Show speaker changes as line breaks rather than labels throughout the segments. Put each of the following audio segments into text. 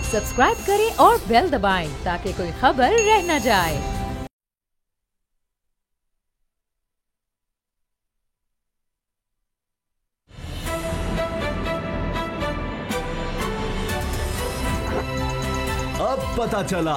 Subscribe करें और bell दबाएं ताकि कोई खबर रह न जाए।
अब पता चला।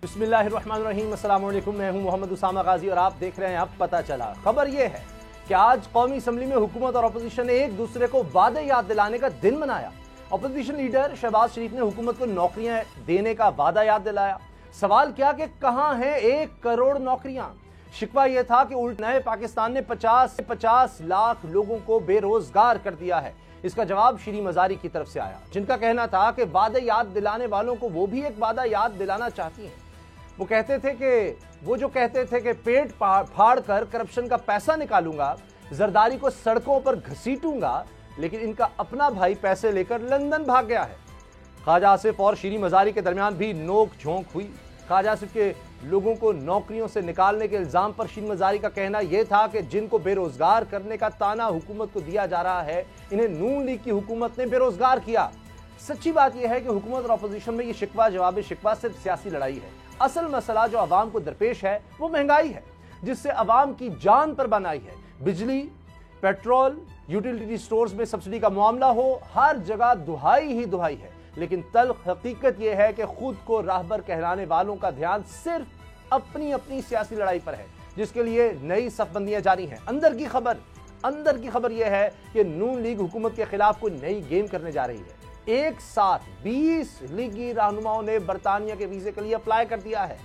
बिस्मिल्लाहिर्रहमानिर्रहीम, अस्सलाम वालेकुम। मैं हूं मोहम्मद उसामा गाजी और आप देख रहे हैं अब पता चला। खबर यह है कि आज कौमी असम्बली में हुकूमत और अपोजिशन ने एक दूसरे को वादे याद दिलाने का दिन मनाया। अपोजिशन लीडर शहबाज शरीफ ने हुकूमत को नौकरियां देने का वादा याद दिलाया। सवाल क्या कि कहां है 1 करोड़ नौकरियां। शिकवा यह था कि उल्ट नए पाकिस्तान ने 50 लाख लोगों को बेरोजगार कर दिया है। इसका जवाब श्री मजारी की तरफ से आया, जिनका कहना था कि वादे याद दिलाने वालों को वो भी एक वादा याद दिलाना चाहती हैं। वो कहते थे कि पेट फाड़ कर करप्शन का पैसा निकालूंगा, जरदारी को सड़कों पर घसीटूंगा, लेकिन इनका अपना भाई पैसे लेकर लंदन भाग गया है। ख्वाजा आसिफ और श्री मजारी के दरमियान भी नोक झोंक हुई। ख्वाजा आसिफ के लोगों को नौकरियों से निकालने के इल्जाम पर श्री मजारी का कहना यह था कि जिनको बेरोजगार करने का ताना हुकूमत को दिया जा रहा है, इन्हें नून लीग की हुकूमत ने बेरोजगार किया। सच्ची बात यह है कि हुकूमत और अपोजिशन में यह शिकवा जवाब शिकवा सिर्फ सियासी लड़ाई है। असल मसला जो अवाम को दरपेश है वो महंगाई है, जिससे अवाम की जान पर बनाई है। बिजली, पेट्रोल, यूटिलिटी स्टोर्स में सब्सिडी का मामला हो, हर जगह दुहाई ही दुहाई है। लेकिन तल्ख हकीकत यह है कि खुद को राहबर कहलाने वालों का ध्यान सिर्फ अपनी अपनी सियासी लड़ाई पर है, जिसके लिए नई सफबंदियां जारी हैं। अंदर की खबर यह है कि नून लीग हुकूमत के खिलाफ कोई नई गेम करने जा रही है। एक साथ 20 लीगी रहनुमाओं ने बरतानिया के वीजे के लिए अप्लाई कर दिया है।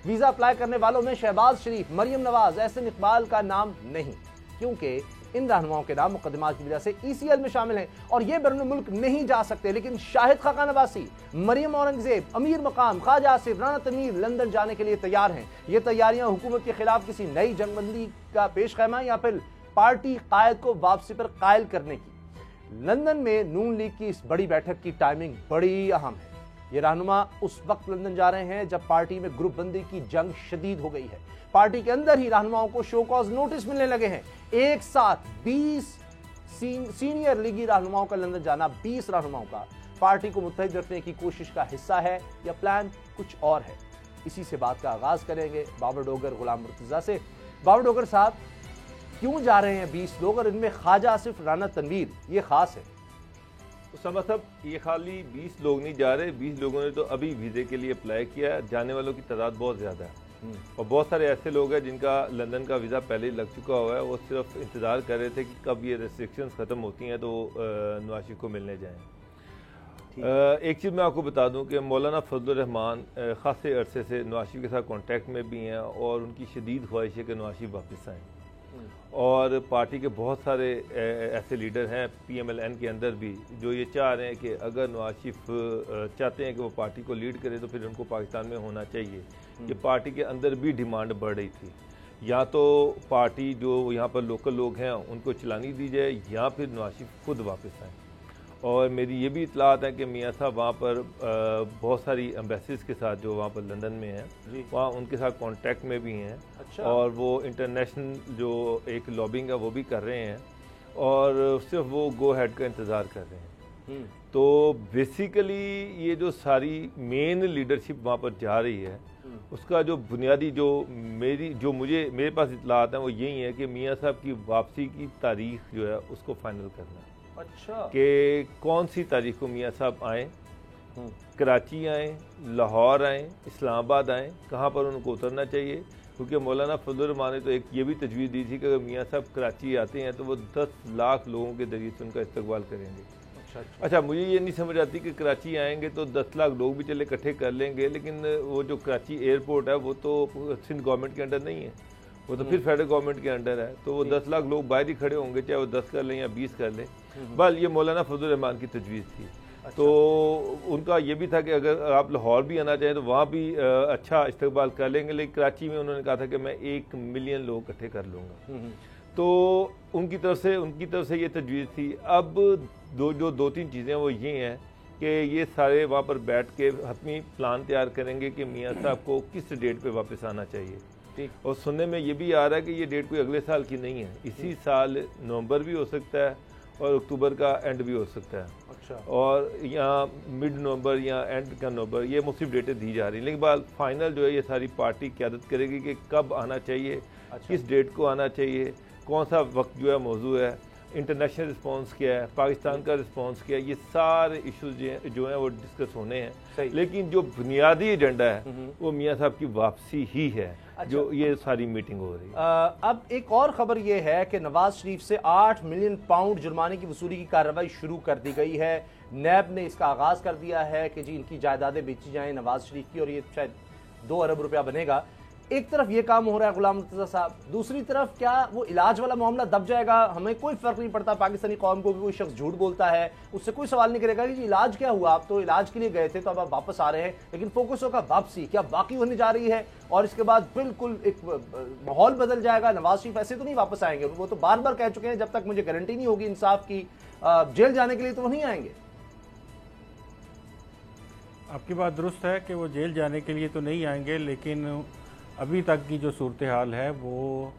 वीजा अप्लाई करने वालों में शहबाज शरीफ, मरियम नवाज, एहसन इकबाल का नाम नहीं, क्योंकि इन रहनुमाओं के नाम मुकदमात की वजह से ECL में शामिल हैं और ये बैरून मुल्क नहीं जा सकते। लेकिन शाहिद खाका नवासी, मरियम औरंगजेब, अमीर मकाम, ख्वाजा आसिफ, राना तमीर लंदन जाने के लिए तैयार हैं। ये तैयारियां हुकूमत के खिलाफ किसी नई जंगबंदी का पेश खैमा या फिर पार्टी कायद को वापसी पर कायल करने की। लंदन में नून लीग की इस बड़ी बैठक की टाइमिंग बड़ी अहम है। ये रहनुमा उस वक्त लंदन जा रहे हैं जब पार्टी में ग्रुप बंदी की जंग शदीद हो गई है। पार्टी के अंदर ही रहनुमाओं को शो कॉज नोटिस मिलने लगे हैं। एक साथ 20 सीनियर लीगी रहनुमाओं का लंदन जाना, 20 रहनुमाओं का, पार्टी को मुत्तहिद रखने की कोशिश का हिस्सा है या प्लान कुछ और है। इसी से बात का आगाज करेंगे बाबर डोगर गुलाम मुर्तजा से। बाबर डोगर साहब, क्यों जा रहे हैं 20 लोग और इनमें ख्वाजा आसिफ, राना तनवीर, ये खास है?
उसामा साहब, ये खाली 20 लोग नहीं जा रहे। 20 लोगों ने तो अभी वीज़े के लिए अप्लाई किया है। जाने वालों की तादाद बहुत ज़्यादा है और बहुत सारे ऐसे लोग हैं जिनका लंदन का वीज़ा पहले ही लग चुका हुआ है। वो सिर्फ इंतज़ार कर रहे थे कि कब ये रेस्ट्रिक्शंस ख़त्म होती हैं तो नवाज शरीफ को मिलने जाएँ। एक चीज़ मैं आपको बता दूं कि मौलाना फजलुर रहमान ख़ासे अरसे से नवाज शरीफ के साथ कॉन्टैक्ट में भी हैं और उनकी शदीद ख्वाहिश है कि नवाज शरीफ वापस आएँ। और पार्टी के बहुत सारे ऐसे लीडर हैं PMLN के अंदर भी जो ये चाह रहे हैं कि अगर नवाज शरीफ चाहते हैं कि वो पार्टी को लीड करे तो फिर उनको पाकिस्तान में होना चाहिए। ये पार्टी के अंदर भी डिमांड बढ़ रही थी, या तो पार्टी जो यहाँ पर लोकल लोग हैं उनको चलानी दी जाए या फिर नवाज शरीफ खुद वापस आएँ। और मेरी ये भी इतलात है कि मियाँ साहब वहाँ पर बहुत सारी एम्बेसीज के साथ जो वहाँ पर लंदन में हैं, वहाँ उनके साथ कांटेक्ट में भी हैं। अच्छा। और वो इंटरनेशनल जो एक लॉबिंग है वो भी कर रहे हैं और सिर्फ वो गो हेड का इंतज़ार कर रहे हैं। तो बेसिकली ये जो सारी मेन लीडरशिप वहाँ पर जा रही है, उसका जो बुनियादी मेरे पास इतलात हैं वो यही है कि मियाँ साहब की वापसी की तारीख जो है उसको फाइनल करना है।
अच्छा, कि
कौन सी तारीख को मियाँ साहब आएँ, कराची आएँ, लाहौर आएँ, इस्लामाबाद आएँ, कहाँ पर उनको उतरना चाहिए। क्योंकि मौलाना फजलुर रहमान ने तो एक ये भी तजवीज़ दी थी कि अगर मियाँ साहब कराची आते हैं तो वो 10 लाख लोगों के जरिए से उनका इस्तकबाल करेंगे। अच्छा, मुझे ये नहीं समझ आती कि कराची आएंगे तो 10 लाख लोग भी चले इकट्ठे कर लेंगे, लेकिन वो जो कराची एयरपोर्ट है वो तो सिंध गवर्नमेंट के अंडर नहीं है, वो तो फिर फेडरल गवर्नमेंट के अंडर है। तो वो 10 लाख लोग बाहर ही खड़े होंगे, चाहे वो 10 कर लें या 20 कर लें। बल ये मौलाना फजलुर रहमान की तजवीज़ थी। अच्छा। तो उनका ये भी था कि अगर आप लाहौर भी आना चाहें तो वहाँ भी अच्छा इस्तकबाल कर लेंगे, लेकिन कराची में उन्होंने कहा था कि मैं 1 मिलियन लोग इकट्ठे कर लूँगा। तो उनकी तरफ से ये तजवीज़ थी। अब दो तीन चीज़ें वो ये हैं कि ये सारे वहाँ पर बैठ के हतमी प्लान तैयार करेंगे कि मियाँ साहब को किस डेट पे वापस आना चाहिए। और सुनने में ये भी आ रहा है कि ये डेट कोई अगले साल की नहीं है, इसी साल नवंबर भी हो सकता है और अक्टूबर का एंड भी हो सकता है।
अच्छा।
और यहाँ मिड नवंबर या एंड का नवंबर, ये मुख्तलिफ डेटें दी जा रही हैं, लेकिन बाद फाइनल जो है ये सारी पार्टी क़यादत करेगी कि कब आना चाहिए, किस डेट को आना चाहिए, कौन सा वक्त जो है मौजू है, इंटरनेशनल रिस्पांस क्या है, पाकिस्तान का रिस्पांस क्या है, ये सारे इश्यूज जो हैं वो डिस्कस होने हैं। लेकिन जो बुनियादी एजेंडा है वो मियाँ साहब की वापसी ही है। अच्छा। जो ये सारी मीटिंग हो रही है।
अब एक और खबर ये है कि नवाज शरीफ से 8 मिलियन पाउंड जुर्माने की वसूली की कार्रवाई शुरू कर दी गई है। नैब ने इसका आगाज कर दिया है कि जी इनकी जायदादें बेची जाएं नवाज शरीफ की, और ये शायद 2 अरब रुपया बनेगा। एक तरफ ये काम हो रहा है गुलाम मुर्तज़ा साहब, दूसरी तरफ क्या वो इलाज वाला मामला दब जाएगा? हमें कोई फर्क नहीं पड़ता पाकिस्तानी कौम को कि कोई शख्स झूठ बोलता है, उससे कोई सवाल नहीं करेगा कि जी इलाज क्या हुआ, आप तो इलाज के लिए गए थे तो अब आप वापस आ रहे हैं, लेकिन फोकस होगा वापसी क्या बाकी होने जा रही है, और इसके बाद बिल्कुल एक माहौल बदल जाएगा। नवाज शरीफ ऐसे तो नहीं वापस आएंगे, वो तो बार बार कह चुके हैं जब तक मुझे गारंटी नहीं होगी इंसाफ की जेल जाने के लिए तो वो नहीं आएंगे।
आपकी बात दुरुस्त है कि वो जेल जाने के लिए तो नहीं आएंगे, लेकिन अभी तक की जो सूरत हाल है वो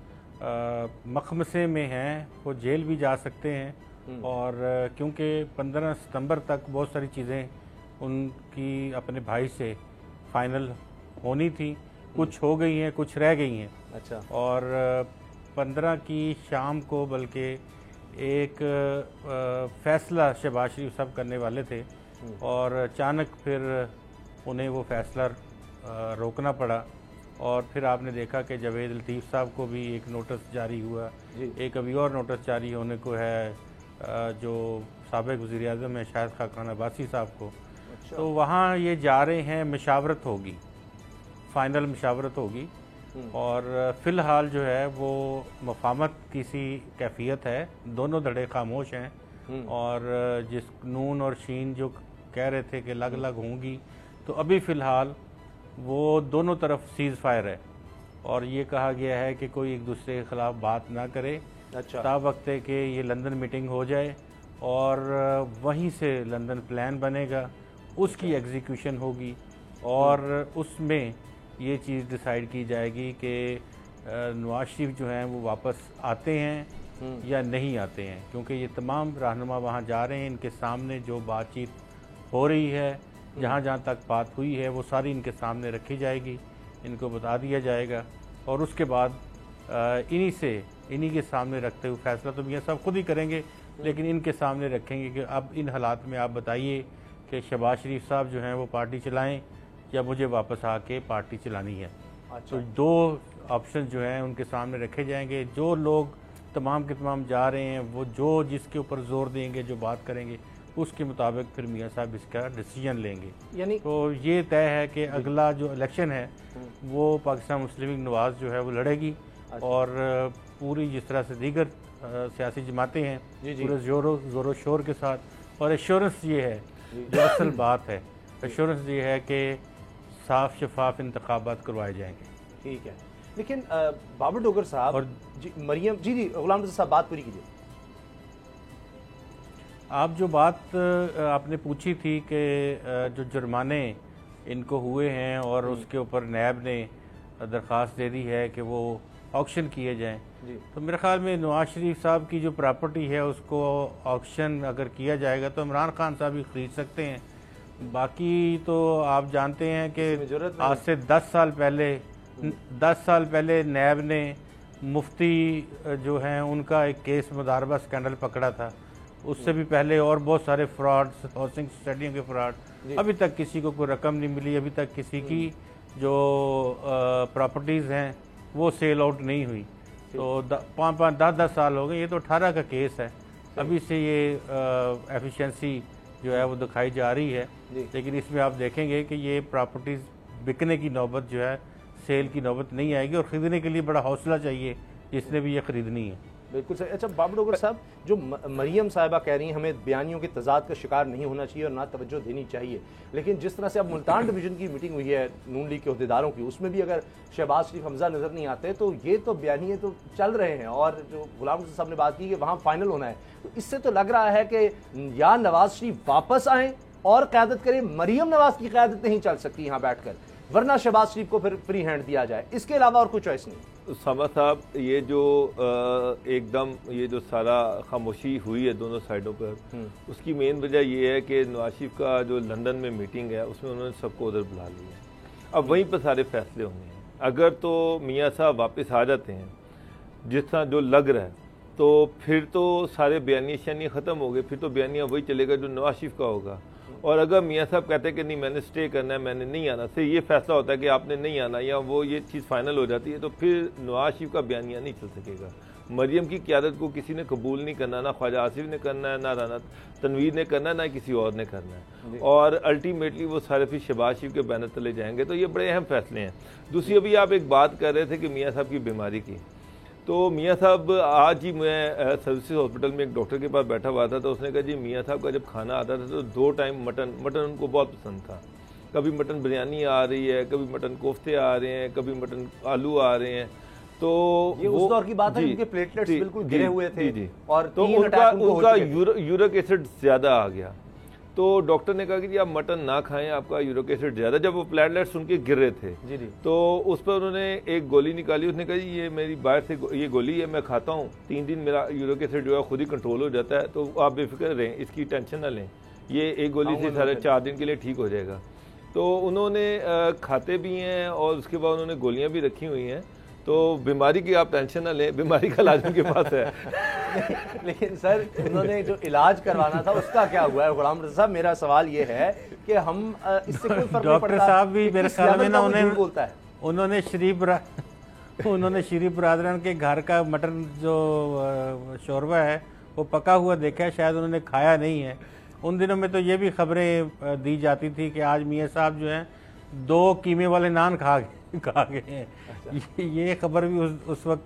मखमसे में है, वो जेल भी जा सकते हैं। और क्योंकि 15 सितंबर तक बहुत सारी चीज़ें उनकी अपने भाई से फाइनल होनी थी, कुछ हो गई हैं, कुछ रह गई हैं।
अच्छा।
और 15 की शाम को बल्कि एक फ़ैसला शहबाज शरीफ साहब करने वाले थे, और अचानक फिर उन्हें वो फ़ैसला रोकना पड़ा। और फिर आपने देखा कि जावेद लतीफ़ साहब को भी एक नोटिस जारी हुआ, एक अभी और नोटिस जारी होने को है जो साबिक़ वज़ीर-ए-आज़म है शाहिद खाकान अब्बासी साहब को। अच्छा। तो वहाँ ये जा रहे हैं, मशावरत होगी, फ़ाइनल मशावरत होगी। और फ़िलहाल जो है वो मफ़ाहमत की सी कैफियत है, दोनों धड़े खामोश हैं। और जिस नून और शीन जो कह रहे थे कि अलग अलग होंगी, तो अभी फ़िलहाल वो दोनों तरफ सीज़ फायर है, और ये कहा गया है कि कोई एक दूसरे के ख़िलाफ़ बात ना करे।
अच्छा।
ता वक्त है कि ये लंदन मीटिंग हो जाए और वहीं से लंदन प्लान बनेगा, उसकी एग्जीक्यूशन होगी, और उसमें ये चीज़ डिसाइड की जाएगी कि नवाज शरीफ जो हैं वो वापस आते हैं या नहीं आते हैं। क्योंकि ये तमाम रहनुमा वहाँ जा रहे हैं, इनके सामने जो बातचीत हो रही है, जहाँ जहाँ तक बात हुई है, वो सारी इनके सामने रखी जाएगी, इनको बता दिया जाएगा, और उसके बाद इन्हीं के सामने रखते हुए फैसला तो मियाँ साहब खुद ही करेंगे, लेकिन इनके सामने रखेंगे कि अब इन हालात में आप बताइए कि शहबाज शरीफ साहब जो हैं वो पार्टी चलाएं या मुझे वापस आके पार्टी चलानी है।
अच्छा।
तो 2 ऑप्शन जो हैं उनके सामने रखे जाएंगे। जो लोग तमाम के तमाम जा रहे हैं, वो जो जिसके ऊपर जोर देंगे, जो बात करेंगे, उसके मुताबिक फिर मियाँ साहब इसका डिसीजन लेंगे।
यानी
तो ये तय है कि अगला जो इलेक्शन है वो पाकिस्तान मुस्लिम लीग नवाज जो है वो लड़ेगी। अच्छा। और पूरी जिस तरह से दीगर सियासी जमातें हैं, पूरे ज़ोरो शोर के साथ, और एश्योरेंस ये है जो असल बात है, एश्योरेंस ये है कि साफ शफाफ इंतखाबात करवाए जाएंगे।
ठीक है, लेकिन बाबर डोगर साहब और जी मरियम जी गुलाम रज़ा साहब बात पूरी कीजिए।
आप जो बात आपने पूछी थी कि जो जुर्माने इनको हुए हैं और उसके ऊपर नैब ने दरख्वास्त दे दी है कि वो ऑक्शन किए जाएं, तो मेरे ख्याल में नवाज शरीफ साहब की जो प्रॉपर्टी है उसको ऑक्शन अगर किया जाएगा तो इमरान खान साहब भी ख़रीद सकते हैं। बाकी तो आप जानते हैं कि आज से 10 साल पहले नैब ने मुफ्ती जो हैं उनका एक केस मुदारबा स्कैंडल पकड़ा था। उससे भी पहले और बहुत सारे फ्रॉड्स, हाउसिंग सोसाइटियों के फ्रॉड, अभी तक किसी को कोई रकम नहीं मिली, अभी तक किसी की जो प्रॉपर्टीज़ हैं वो सेल आउट नहीं हुई। तो 5-10 साल हो गए, ये तो 18 का केस है। अभी से ये एफिशिएंसी जो है वो दिखाई जा रही है, लेकिन इसमें आप देखेंगे कि ये प्रॉपर्टीज़ बिकने की नौबत जो है, सेल की नौबत नहीं आएगी, और ख़रीदने के लिए बड़ा हौसला चाहिए जिसने भी ये ख़रीदनी है।
बिल्कुल सही। अच्छा बाबर डोगर साहब, जो मरियम साहिबा कह रही हैं हमें बयानियों के तजाद का शिकार नहीं होना चाहिए और ना तवज्जो देनी चाहिए, लेकिन जिस तरह से अब मुल्तान डिवीज़न की मीटिंग हुई है नून लीग के अहदेदारों की, उसमें भी अगर शहबाज शरीफ हमजा नज़र नहीं आते तो ये तो बयानिए तो चल रहे हैं, और जो गुलाम साहब ने बात की कि वहाँ फाइनल होना है, तो इससे तो लग रहा है कि या नवाज शरीफ वापस आएँ और क़यादत करें, मरियम नवाज की क़यादत नहीं चल सकती यहाँ बैठ कर, वरना शहबाज शरीफ को फिर फ्री हैंड दिया जाए, इसके अलावा और कोई चॉइस नहीं।
सामा साहब, ये जो एकदम ये जो सारा खामोशी हुई है दोनों साइडों पर, उसकी मेन वजह ये है कि नवाज शरीफ का जो लंदन में मीटिंग है उसमें उन्होंने सबको उधर बुला लिया है। अब वहीं पर सारे फैसले होंगे। अगर तो मियाँ साहब वापस आ जाते हैं जिस तरह जो लग रहा है, तो फिर तो सारे बयानिया शानियाँ ख़त्म हो गए, फिर तो बयानिया वही चलेगा जो नवाज शरीफ का होगा। और अगर मियाँ साहब कहते हैं कि नहीं मैंने स्टे करना है, मैंने नहीं आना, से ये फैसला होता है कि आपने नहीं आना, या वो ये चीज़ फाइनल हो जाती है, तो फिर नवाज शरीफ का बयानिया नहीं चल सकेगा। मरियम की क़यादत को किसी ने कबूल नहीं करना, ना ख्वाजा आसिफ ने करना है, ना राना तनवीर ने करना है, ना किसी और ने करना है, और अल्टीमेटली वो सारे फिर शहबाज शरीफ के बैनर तले जाएंगे। तो ये बड़े अहम फैसले हैं। दूसरी, अभी आप एक बात कर रहे थे कि मियाँ साहब की बीमारी की, तो मियाँ साहब आज ही मैं सर्विसेज हॉस्पिटल में एक डॉक्टर के पास बैठा हुआ था, तो उसने कहा जी मियाँ साहब का जब खाना आता था तो 2 टाइम मटन उनको बहुत पसंद था। कभी मटन बिरयानी आ रही है, कभी मटन कोफ्ते आ रहे हैं, कभी मटन आलू आ रहे हैं। तो
ये उस दौर की बात है उनके प्लेटलेट्स बिल्कुल गिरे हुए थे
जी,
और
तो उनका यूरिक एसिड ज्यादा आ गया। तो डॉक्टर ने कहा कि जी आप मटन ना खाएं, आपका यूरिक एसिड ज्यादा, जब वो प्लेटलेट्स उनके गिर रहे थे
जी जी।
तो उस पर उन्होंने एक गोली निकाली। उसने कहा जी ये मेरी बाहर से ये गोली है, मैं खाता हूँ 3 दिन मेरा यूरिक एसिड जो है खुद ही कंट्रोल हो जाता है, तो आप बेफिक्र रहें, इसकी टेंशन ना लें, ये एक गोली से सारे 4 दिन के लिए ठीक हो जाएगा। तो उन्होंने खाते भी हैं और उसके बाद उन्होंने गोलियाँ भी रखी हुई हैं। तो बीमारी की आप टेंशन ना लें, बीमारी का इलाज उनके पास है।
लेकिन सर उन्होंने जो इलाज करवाना था उसका क्या हुआ है? गुलाम रज़ा साहब, मेरा सवाल ये है कि हम इससे कोई फर्क नहीं पड़ता।
डॉक्टर साहब भी मेरे ख्याल में ना
बोलता है,
उन्होंने शरीफ बरादरन के घर का मटन जो शोरबा है वो पका हुआ देखा है, शायद उन्होंने खाया नहीं है। उन दिनों में तो ये भी खबरें दी जाती थी कि आज मियाँ साहब जो हैं 2 कीमे वाले नान खा गए हैं। ये खबर भी उस वक्त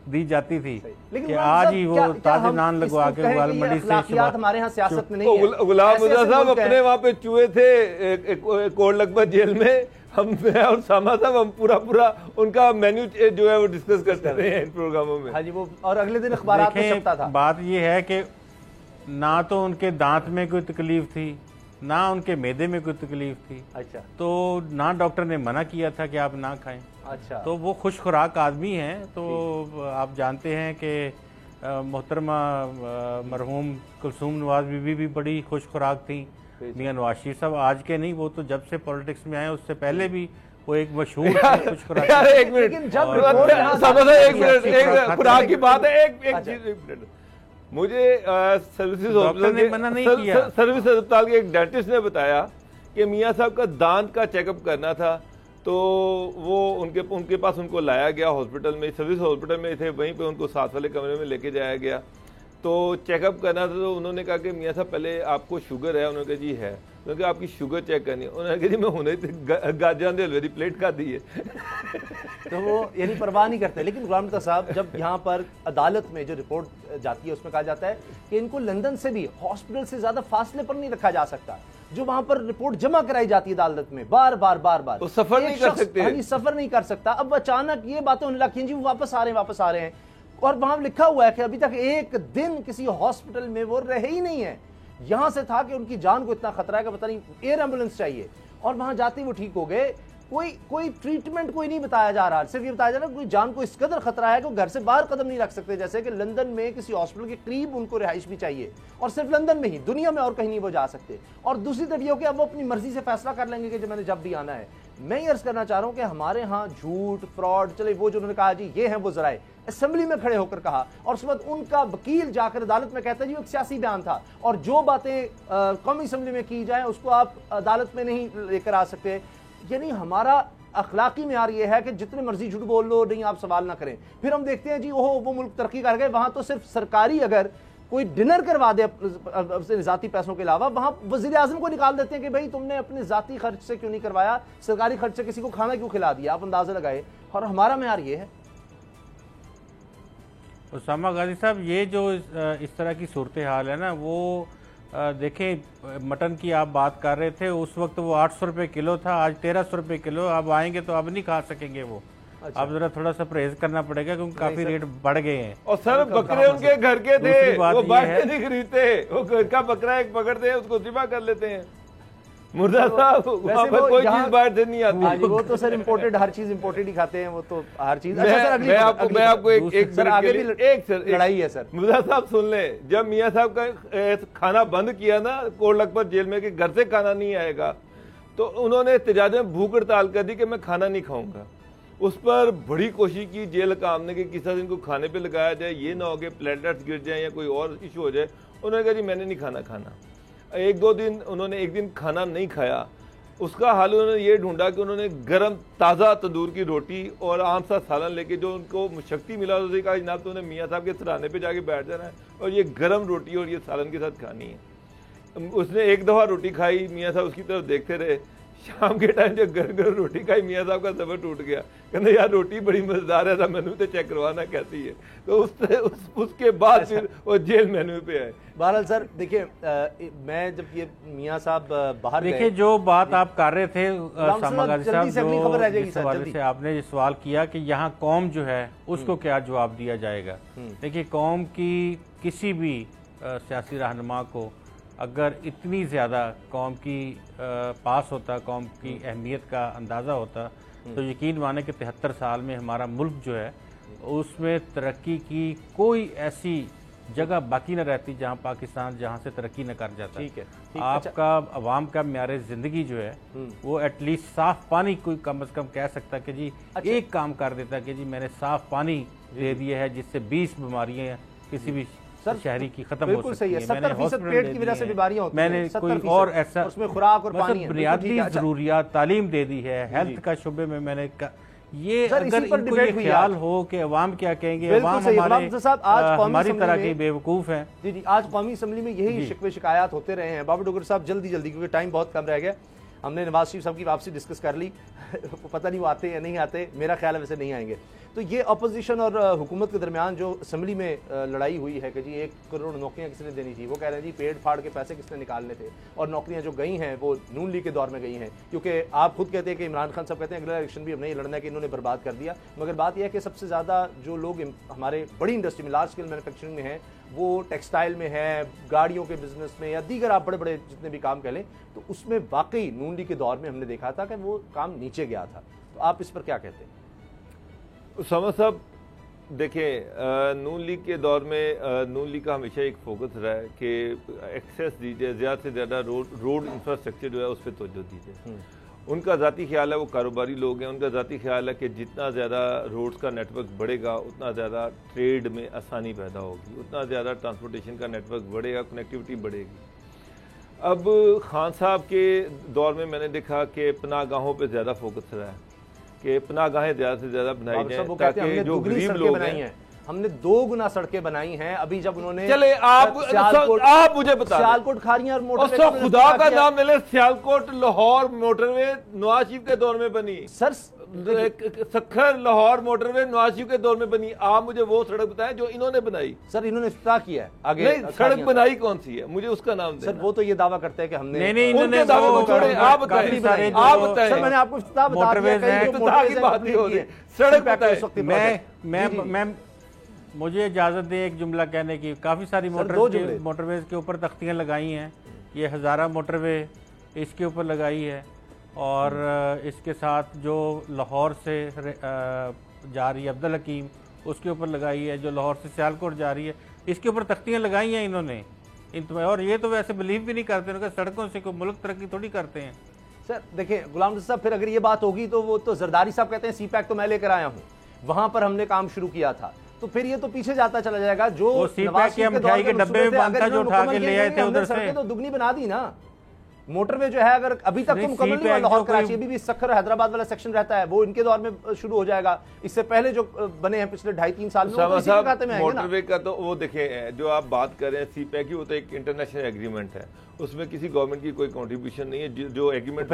दी जाती थी कि आज ही वो ताजे नान लगवा के ग्वाल मंडी से।
हमारे यहाँ सियासत में नहीं है।
गुलाम रज़ा साहब अपने वहाँ पे चूहे थे कोट लखपत जेल में, हम और सामा साहब हम पूरा उनका मेन्यू जो है वो डिस्कस करते रहे हैं इन प्रोग्रामों में।
हाँ जी, वो और अगले दिन अखबार में छपता था।
बात ये है कि ना तो उनके दांत में कोई तकलीफ थी, ना उनके मैदे में कोई तकलीफ थी।
अच्छा। तो
ना डॉक्टर ने मना किया था कि आप ना खाएं।
अच्छा।
तो वो खुश खुराक आदमी हैं। तो आप जानते हैं कि मोहतरमा मरहूम कुलसूम नवाज बीबी भी बड़ी खुश खुराक थी। मियां नवाज शरीफ साहब आज के नहीं, वो तो जब से पॉलिटिक्स में आए उससे पहले भी वो एक मशहूर खुश खुराक।
एक मिनट, खुराक की बात है, एक मिनट, मुझे सर्विसेज अस्पताल के एक डेंटिस्ट ने बताया कि मियाँ साहब का दांत का चेकअप करना था, तो वो उनके पास उनको लाया गया हॉस्पिटल में, सर्विस हॉस्पिटल में थे, वहीं पे उनको साथ वाले कमरे में लेके जाया गया। तो चेकअप करना था, तो उन्होंने कहा कि मियाँ साहब पहले आपको शुगर है? उन्होंने कहा जी है। उन्होंने कहा आपकी शुगर चेक करनी है? उन्होंने कहा जी मैं होने गाजर दे हलवे की प्लेट खा दी है।
तो वो यानी परवाह नहीं करते। लेकिन गुलाम रज़ा साहब, जब यहाँ पर अदालत में जो रिपोर्ट जाती है उसमें कहा जाता है कि इनको लंदन से भी हॉस्पिटल से ज्यादा फासले पर नहीं रखा जा सकता। जो वहां पर रिपोर्ट जमा कराई जाती है अदालत में बार बार
तो सफर नहीं कर सकते,
सफर नहीं कर सकता। अब अचानक ये बातें होने लगी जी वो वापस आ रहे हैं और वहां लिखा हुआ है कि अभी तक एक दिन किसी हॉस्पिटल में वो रहे ही नहीं है। यहां से था कि उनकी जान को इतना खतरा है कि पता नहीं एयर एम्बुलेंस चाहिए, और वहां जाते ही वो ठीक हो गए। कोई ट्रीटमेंट कोई नहीं बताया जा रहा, सिर्फ ये बताया जा रहा है कोई जान को इस कदर खतरा है कि घर से बाहर कदम नहीं रख सकते। जैसे कि लंदन में किसी हॉस्पिटल के करीब उनको रिहाइश भी चाहिए, और सिर्फ लंदन में ही, दुनिया में और कहीं नहीं वो जा सकते। और दूसरी तरफ ये हो कि अब वो अपनी मर्जी से फैसला कर लेंगे कि मैंने जब भी आना है। मैं ये अर्ज करना चाह रहा हूं कि हमारे यहाँ झूठ, फ्रॉड, चले वो जो उन्होंने कहा जी ये है वो जराए, असेंबली में खड़े होकर कहा, और उसके बाद उनका वकील जाकर अदालत में कहता है जी वो एक सियासी बयान था, और जो बातें कौमी असेंबली में की जाए उसको आप अदालत में नहीं लेकर आ सकते। यानी हमारा अखलाकी मेयार ये है कि जितने मर्जी झूठ बोल लो, नहीं आप सवाल ना करें। फिर हम देखते हैं जी ओहो वो मुल्क तरक्की कर गए, वहां तो सिर्फ सरकारी अगर कोई डिनर करवा दे अपने जाती पैसों के अलावा, वहां वजीर आजम को निकाल देते हैं कि भाई तुमने अपने जाती खर्च से क्यों नहीं करवाया, सरकारी खर्च से किसी को खाना क्यों खिला दिया, आप अंदाजा लगाए। और हमारा मेयार ये है।
उसामा गाजी साहब, ये जो इस तरह की सूरत हाल है ना, वो देखें मटन की आप बात कर रहे थे, उस वक्त वो 800 रुपये किलो था, आज 1300 रुपये किलो। अब आएंगे तो अब नहीं खा सकेंगे वो। अच्छा। अब जरा थोड़ा सा परहेज करना पड़ेगा क्योंकि काफी रेट बढ़ गए हैं।
और सर बकरे उनके घर के थे, वो बाहर से नहीं खरीदते, वो घर का बकरा एक पकड़ते हैं उसको ज़िबा कर लेते हैं। मुर्दा साहब वहाँ
वैसे
पर
वो
कोई
यहाँ-
चीज बाहर से नहीं
हाँ
आती।
जी, वो तो सर इम्पोर्टेड, हर चीज इम्पोर्टेड ही खाते हैं वो तो, हर चीज।
मैं आपको एक
सर आगे भी लड़ाई है सर।
मुर्दा साहब सुन ले, जब मियाँ साहब का खाना बंद किया ना कोट लखपत जेल में कि घर से खाना नहीं आएगा, तो उन्होंने एहतजाज में भूख हड़ताल कर दी कि मैं खाना नहीं खाऊंगा। उस पर बड़ी कोशिश की जेल काम ने कि किस तरह इनको खाने पे लगाया जाए, ये ना हो कि प्लेटलेट्स गिर जाए या कोई और इशू हो जाए। उन्होंने कहा जी मैंने नहीं खाना। एक दो दिन उन्होंने एक दिन खाना नहीं खाया, उसका हाल उन्होंने ये ढूंढा कि उन्होंने गरम ताज़ा तंदूर की रोटी और आम सा सालन लेके, जो उनको शक्ति मिला, उसने कहा जनाब तो उन्हें मियाँ साहब के सराहने पे जाके बैठ जाना है और ये गरम रोटी और ये सालन के साथ खानी है। उसने एक दफ़ा रोटी खाई, मियाँ साहब उसकी तरफ देखते रहे। शाम के टाइम जब गरम रोटी खाई, मियाँ साहब का सबर टूट गया, कहते यार रोटी बड़ी मजेदार है, मेनू तो चेक करवाना कैसी है। तो उसके बाद फिर वो जेल मेन्यू पे आए।
बहरहाल सर देखिए, मैं जब ये मियाँ साहब बाहर
देखिए जो बात आप कर रहे थे सामा गाजी साहब,
जल्दी से अगली खबर रह जाएगी
जिस
सर,
हवाले
जल्दी।
से आपने ये सवाल किया कि यहाँ कौम जो है उसको क्या जवाब दिया जाएगा। देखिए कौम की किसी भी सियासी रहनुमा को अगर इतनी ज़्यादा कौम की पास होता, कौम की अहमियत का अंदाज़ा होता, तो यकीन माने कि 73 साल में हमारा मुल्क जो है उसमें तरक्की की कोई ऐसी जगह बाकी न रहती जहां पाकिस्तान जहां से तरक्की न कर जाता।
ठीक है,
आपका अवाम का म्यारे ज़िंदगी जो है वो एटलीस्ट साफ़ पानी कोई कम से कम कह सकता कि जी एक काम कर देता कि जी मैंने साफ़ पानी दे दिया है जिससे 20 बीमारियाँ किसी भी शहरी की खत्म हो सकती है।
70% पेट की वजह से बीमारियां होती हैं,
मैंने कोई और ऐसा
उसमें खुराक और पानी है,
बुनियादी जरूरियात तालीम दे दी है, हेल्थ का शुबे में मैंने ये
सर,
अगर
इसी पर
इनको
डिबेट
ये
हुई
ख्याल
आज।
हो कि अवाम क्या कहेंगे,
बिल्कुल
अवाम
सही।
हमारे
साहब, आज कौमी
हमारी तरह
असेंबली
के बेवकूफ़ हैं।
जी, आज कौमी असेंबली में यही शिकवे शिकायत होते रहे हैं। बाबू डोगर साहब जल्दी क्योंकि टाइम बहुत कम रह गया, हमने नवाज शरीफ साहब की वापसी डिस्कस कर ली। पता नहीं वो आते या नहीं आते, मेरा ख्याल है वैसे नहीं आएंगे। तो ये अपोजिशन और हुकूमत के दरमियान जो असेंबली में लड़ाई हुई है कि जी 1 करोड़ नौकरियां किसने देनी थी, वो कह रहे हैं जी पेड़ फाड़ के पैसे किसने निकालने थे, और नौकरियां जो गई हैं वो नून लीग के दौर में गई हैं। क्योंकि आप खुद कहते हैं कि इमरान खान साहब कहते हैं अगला इलेक्शन भी अब नहीं लड़ना है कि इन्होंने बर्बाद कर दिया। मगर बात यह है कि सबसे ज़्यादा जो लोग हमारे बड़ी इंडस्ट्री में, लार्ज स्केल मैन्युफैक्चरिंग में हैं, वो टेक्सटाइल में है, गाड़ियों के बिजनेस में, या दीगर आप बड़े बड़े जितने भी काम कह लें, तो उसमें वाकई नून लीग के दौर में हमने देखा था कि वो काम नीचे गया था। तो आप इस पर क्या कहते हैं?
समझ साहब देखें, नून लीग के दौर में नून लीग का हमेशा एक फोकस रहा है कि एक्सेस दीजिए, ज़्यादा से ज़्यादा रोड इंफ्रास्ट्रक्चर जो है उस पर तवज्जो दीजिए। उनका ज़ाती ख्याल है, वो कारोबारी लोग हैं, उनका ज़ाती ख्याल है कि जितना ज़्यादा रोड्स का नेटवर्क बढ़ेगा उतना ज़्यादा ट्रेड में आसानी पैदा होगी, उतना ज़्यादा ट्रांसपोर्टेशन का नेटवर्क बढ़ेगा, कनेक्टिविटी बढ़ेगी। अब खान साहब के दौर में मैंने देखा कि पनाहगाहों पे ज़्यादा फोकस रहा है कि पनाहगाहें ज़्यादा से ज़्यादा बनाई जाए ताकि जो गरीब लोग हैं,
हमने 2 गुना सड़कें बनाई हैं। अभी जब उन्होंने
चले आप मुझे बता
सियालकोट खारियां और मोटरवे,
खुदा का नाम ले ले, सियालकोट लाहौर मोटरवे नवाज शरीफ के दौर में बनी
सर,
सखर लाहौर मोटरवे नवाज शरीफ के दौर में बनी। आप मुझे वो सड़क बताएं जो इन्होंने बनाई।
सर इन्होंने इफ्ताह किया है, आगे
नहीं सड़क बनाई कौन सी है, मुझे उसका नाम
सर। वो तो ये दावा करते हैं कि हमने
नहीं
उनके दावे को छोड़े, आप बताएं
सर, मैंने आपको इफ्ताह बता दिया,
की बात नहीं हो रही, सड़क बताएं।
मैं मुझे इजाज़त दें एक जुमला कहने की। काफ़ी सारी मोटरवेज के ऊपर तख्तियाँ लगाई हैं। ये हज़ारा मोटरवे इसके ऊपर लगाई है, और इसके साथ जो लाहौर से जा रही है अब्दुल हकीम उसके ऊपर लगाई है, जो लाहौर से सियालकोट जा रही है इसके ऊपर तख्तियाँ लगाई हैं इन्होंने। और ये तो वैसे बिलीव भी नहीं करते, उनका सड़कों से कोई मुल्क तरक्की थोड़ी करते हैं।
सर देखिए गुलाम रज़ा साहब, फिर अगर ये बात होगी तो वो तो जरदारी साहब कहते हैं सी पैक तो मैं लेकर आया हूँ, वहां पर हमने काम शुरू किया था, तो फिर ये तो पीछे जाता चला जाएगा। जो
मिठाई के डब्बे में बनता जो उठा के ले आए थे उधर से,
तो दुगनी बना दी ना। मोटरवे जो है अगर अभी तक तो मुकम्मल नहीं हुआ, लाहौर कराची अभी भी सखर हैदराबाद वाला सेक्शन रहता है, वो इनके दौर में शुरू हो जाएगा। इससे पहले जो बने हैं पिछले 2.5-3 साल में,
मोटरवे का तो वो देखें जो आप बात कर रहे हैं सी पैक की, वो तो एक इंटरनेशनल एग्रीमेंट है, उसमें किसी गवर्नमेंट की कोई कंट्रीब्यूशन नहीं है। जो एग्रीमेंट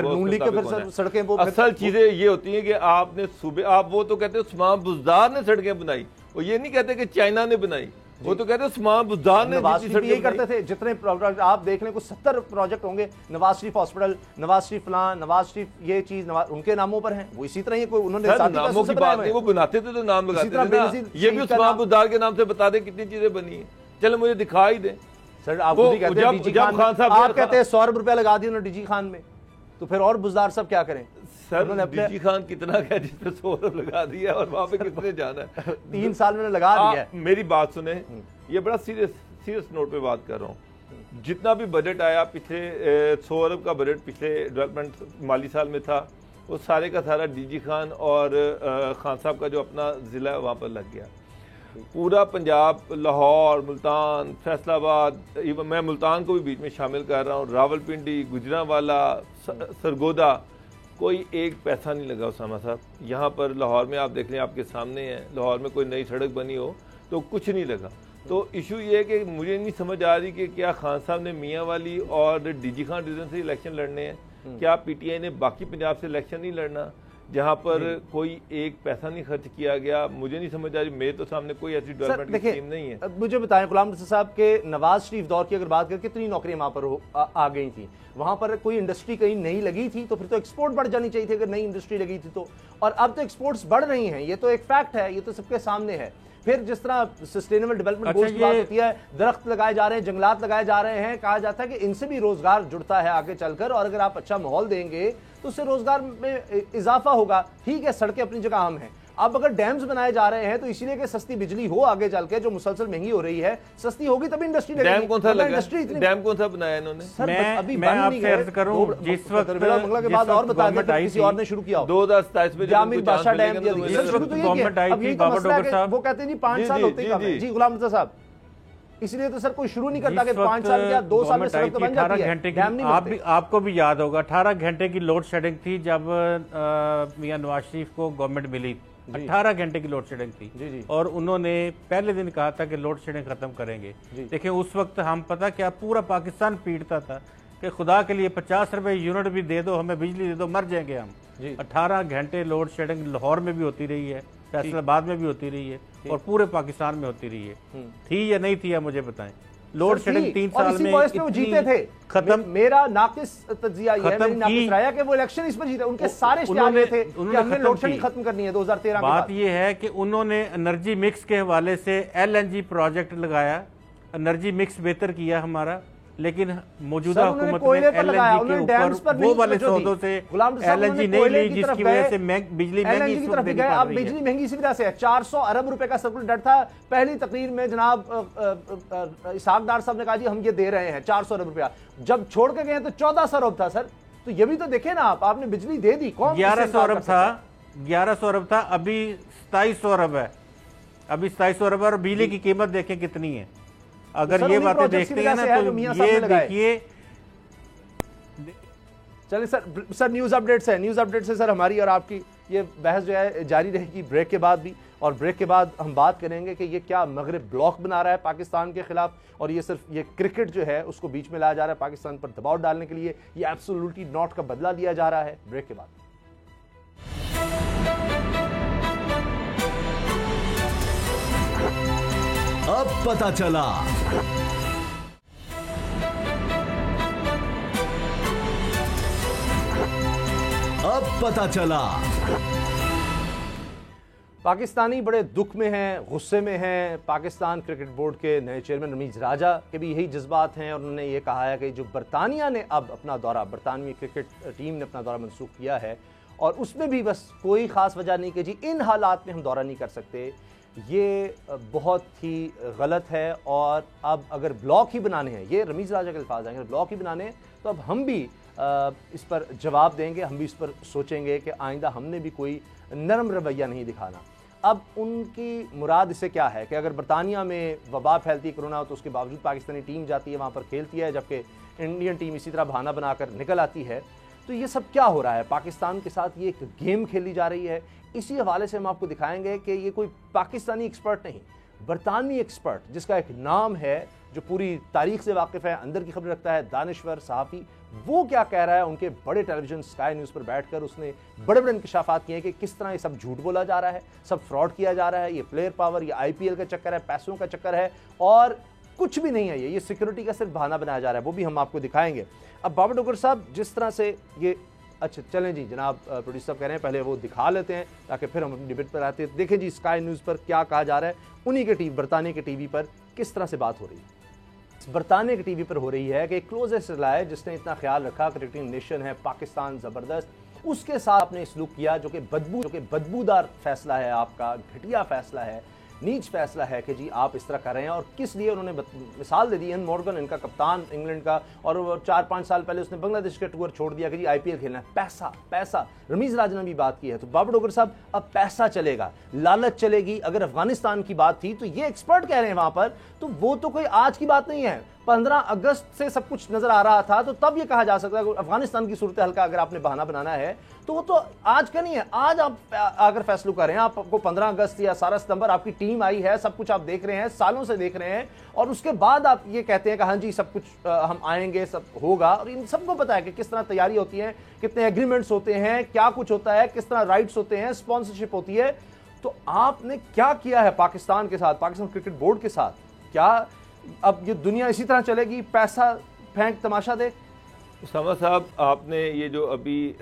सड़कें,
असल चीजें ये होती हैं कि आपने सुबह आप वो तो कहते हो उस्मान बुज़दार ने सड़कें बनाई, वो ये नहीं कहते कि चाइना ने बनाई, वो तो कहते हैं उस्मान बुज़दार ने
यही करते थे। जितने प्रोजेक्ट आप देख लें, कुछ 70 प्रोजेक्ट होंगे, नवाज शरीफ हॉस्पिटल, नवाज शरीफ फलां, नवाज शरीफ ये चीज उनके नामों पर है, वो इसी तरह ही कोई उन्होंने
नामों की बात नहीं, वो बनाते थे तो नाम लगाते थे। ये भी उस्मान बुज़दार के नाम से बता दे कितनी चीजें बनी है, चलो मुझे दिखा ही दे।
सर आप कहते हैं आप कहते हैं 100 रुपया लगा दिए उन्होंने डीजी खान में, तो फिर और बुजदार सब क्या करें?
सर डीजी खान कितना क्या जिसपे 100 अरब लगा दिया और वहां पे कितने जाना है?
3 साल में लगा दिया।
मेरी बात सुने, ये बड़ा सीरियस नोट पे बात कर रहा हूँ। जितना भी बजट आया पिछले 100 अरब का बजट पिछले डेवलपमेंट माली साल में था, वो सारे का सारा डीजी खान और खान साहब का जो अपना जिला है वहाँ पर लग गया। पूरा पंजाब, लाहौर, मुल्तान, फैसलाबाद, मैं मुल्तान को भी बीच में शामिल कर रहा हूँ, रावलपिंडी, गुजरांवाला, सरगोदा, कोई एक पैसा नहीं लगा उसामा साहब। यहाँ पर लाहौर में आप देख लें, आपके सामने है, लाहौर में कोई नई सड़क बनी हो तो कुछ नहीं लगा। तो इशू ये है कि मुझे नहीं समझ आ रही कि क्या खान साहब ने मियाँ वाली और डीजी खान रीजन से इलेक्शन लड़ने हैं, क्या पीटीआई ने बाकी पंजाब से इलेक्शन नहीं लड़ना जहां पर कोई एक पैसा नहीं खर्च किया गया? मुझे नहीं समझ आ रही, मेरे तो सामने कोई ऐसी डेवलपमेंट की स्कीम नहीं है।
मुझे बताएं, गुलाम रसूल साहब के नवाज शरीफ दौर की अगर बात करें, कितनी नौकरियां वहां पर आ गई थी? वहां पर कोई इंडस्ट्री कहीं नहीं लगी थी तो फिर तो एक्सपोर्ट बढ़ जानी चाहिए थी अगर नई इंडस्ट्री लगी थी तो। और अब तो एक्सपोर्ट्स बढ़ रही हैं, ये तो एक फैक्ट है, ये तो सबके सामने है। फिर जिस तरह सस्टेनेबल डेवलपमेंट गोल्स की बात होती है, दरख्त लगाए जा रहे हैं, जंगलात लगाए जा रहे हैं, कहा जाता है कि इनसे भी रोजगार जुड़ता है आगे चलकर, और अगर आप अच्छा माहौल देंगे तो उससे रोजगार में इजाफा होगा। ठीक है, सड़कें अपनी जगह अहम हैं। अब अगर डैम्स बनाए जा रहे हैं तो इसीलिए कि सस्ती बिजली हो आगे चल के, जो मुसलसल महंगी हो रही है, सस्ती होगी तभी इंडस्ट्री लगेगी।
डैम कौन सा लगा? डैम कौन सा बनाया इन्होंने?
मैं आपसे अर्ज करूं, जिस वक्त
के बाद और बता दें, किसी और ने शुरू किया
2027 में
जामिल बादशाह डैम गवर्नमेंट आई थी, बाबा डोगर साहब, वो कहते नहीं 5 साल होते ही। जी गुलाम रज़ा साहब, इसलिए तो सर कोई शुरू नहीं करता कि 5 साल या 2 साल में सड़क तो बन जाती है।
18 घंटे की, आपको भी याद होगा 18 घंटे की लोड शेडिंग थी जब मियां नवाज शरीफ को गवर्नमेंट मिली। 18 घंटे की लोड शेडिंग थी
जी।
और उन्होंने पहले दिन कहा था कि लोड शेडिंग खत्म करेंगे। देखिए उस वक्त हम पता क्या पूरा पाकिस्तान पीटता था कि खुदा के लिए 50 रुपए यूनिट भी दे दो, हमें बिजली दे दो, मर जाएंगे हम। 18 घंटे लोड शेडिंग लाहौर में भी होती रही है, फैसलाबाद में भी होती रही है और पूरे पाकिस्तान में होती रही है। थी या नहीं थी, आप मुझे बताएं। लोड शेडिंग 3 साल में
वो जीते थे।
खत्म।
मेरा नाकिस तज्जिया ये है, मेरी नाकिस राय है कि वो इलेक्शन इस पर जीते। उनके सारे इश्तिहार ये थे कि हमने लोड शेडिंग खत्म करनी है 2013 के बाद।
बात ये है कि उन्होंने एनर्जी मिक्स के हवाले से एलएनजी प्रोजेक्ट लगाया, एनर्जी मिक्स बेहतर किया हमारा, लेकिन मौजूदा हुकूमत ने एलएनजी के ऊपर वो वाले सौदों से एलएनजी नहीं ली जिसकी वजह से बिजली महंगी
की तरफ गए। अब बिजली महंगी इसी वजह से है। 400 अरब रुपए का सर्कुलर डेट था। पहली तकरीर में जनाब इसहाक डार साहब ने कहा जी हम ये दे रहे हैं 400 अरब रुपया, जब छोड़ के गए तो 1400 अरब था सर। तो ये भी तो देखे ना आप, आपने बिजली दे दी, कौन
1100 अरब था, 1100 अरब था, अभी 2700 अरब है। अभी 2700 अरब और बिजली की कीमत देखें कितनी है। अगर ये बातें देखते हैं ना तो ये देखिए।
चलिए सर न्यूज अपडेट्स है, न्यूज अपडेट से सर हमारी और आपकी ये बहस जो है जारी रहेगी ब्रेक के बाद भी। और ब्रेक के बाद हम बात करेंगे कि ये क्या मगरिब ब्लॉक बना रहा है पाकिस्तान के खिलाफ, और ये सिर्फ ये क्रिकेट जो है उसको बीच में लाया जा रहा है पाकिस्तान पर दबाव डालने के लिए, ये एब्सोल्युटली नॉट का बदला लिया जा रहा है। ब्रेक के बाद
अब पता चला। अब पता चला।
पाकिस्तानी बड़े दुख में हैं, गुस्से में हैं। पाकिस्तान क्रिकेट बोर्ड के नए चेयरमैन रमीज राजा के भी यही जज्बात हैं और उन्होंने ये कहा है कि जो बरतानिया ने अब अपना दौरा, बरतानवी क्रिकेट टीम ने अपना दौरा मनसूख किया है और उसमें भी बस कोई ख़ास वजह नहीं कि जी इन हालात में हम दौरा नहीं कर सकते, ये बहुत ही गलत है। और अब अगर ब्लॉक ही बनाने हैं, ये रमीज राजा के अल्फाज हैं, अगर ब्लॉक ही बनाने हैं तो अब हम भी इस पर जवाब देंगे, हम भी इस पर सोचेंगे कि आइंदा हमने भी कोई नरम रवैया नहीं दिखाना। अब उनकी मुराद इससे क्या है कि अगर बरतानिया में वबा फैलती है कोरोना तो उसके बावजूद पाकिस्तानी टीम जाती है वहाँ पर खेलती है, जबकि इंडियन टीम इसी तरह बहाना बनाकर निकल आती है। तो ये सब क्या हो रहा है पाकिस्तान के साथ, ये एक गेम खेली जा रही है। इसी हवाले से हम आपको दिखाएंगे कि ये कोई पाकिस्तानी एक्सपर्ट नहीं, बरतानवी एक्सपर्ट जिसका एक नाम है, जो पूरी तारीख से वाकिफ़ है, अंदर की खबर रखता है, दानिश्वर सहाफ़ी, वो क्या कह रहा है। उनके बड़े टेलीविजन स्काई न्यूज़ पर बैठकर उसने बड़े बड़े इंकशाफात किए हैं कि किस तरह ये सब झूठ बोला जा रहा है, सब फ्रॉड किया जा रहा है, ये प्लेयर पावर, ये IPL का चक्कर है, पैसों का चक्कर है और कुछ भी नहीं है। ये सिक्योरिटी का सिर्फ बहाना बनाया जा रहा है, वो भी हम आपको दिखाएंगे। अब बाबा डोगर साहब जिस तरह से ये, अच्छा चलें जी, जनाब प्रोड्यूसर साहब कह रहे हैं पहले वो दिखा लेते हैं ताकि फिर हम अपनी डिबेट पर आते हैं। देखें जी स्काई न्यूज़ पर क्या कहा जा रहा है, उन्हीं के टीवी, बरतानिया के टीवी पर किस तरह से बात हो रही है। बरतानिया की टीवी पर हो रही है कि क्लोजेस्ट रिलाय जिसने इतना ख्याल रखा, क्रिकेटिंग नेशन है पाकिस्तान जबरदस्त, उसके साथ आपने सलूक किया जो कि बदबूदार फैसला है, आपका घटिया फैसला है, नीच फैसला है कि जी आप इस तरह कर रहे हैं। और किस लिए उन्होंने मिसाल दे दी इयन मॉर्गन, इनका कप्तान इंग्लैंड का, और 4-5 साल पहले उसने बांग्लादेश का टूर छोड़ दिया कि जी आईपीएल खेलना है। पैसा पैसा, रमीज राजा ने भी बात की है। तो बाबर डोगर साहब, अब पैसा चलेगा, लालच चलेगी। अगर अफगानिस्तान की बात थी तो ये एक्सपर्ट कह रहे हैं वहां पर, तो वो तो कोई आज की बात नहीं है, 15 अगस्त से सब कुछ नजर आ रहा था। तो तब ये कहा जा सकता है कि अफगानिस्तान की सूरत हाल का अगर आपने बहाना बनाना है तो वो तो आज का नहीं है। आज आप अगर फैसला करें, आपको 15 अगस्त या 17 सितंबर आपकी टीम आई है, सब कुछ आप देख रहे हैं, सालों से देख रहे हैं, और उसके बाद आप ये कहते हैं कि हाँ जी सब कुछ हम आएंगे, सब होगा। और इन सबको पता है कि किस तरह तैयारी होती है, कितने एग्रीमेंट्स होते हैं, क्या कुछ होता है, किस तरह राइट्स होते हैं, स्पॉन्सरशिप होती है। तो आपने क्या किया है पाकिस्तान के साथ, पाकिस्तान क्रिकेट बोर्ड के साथ? क्या अब ये दुनिया इसी तरह चलेगी, पैसा फेंक तमाशा देख?
उसामा साहब, आपने ये जो अभी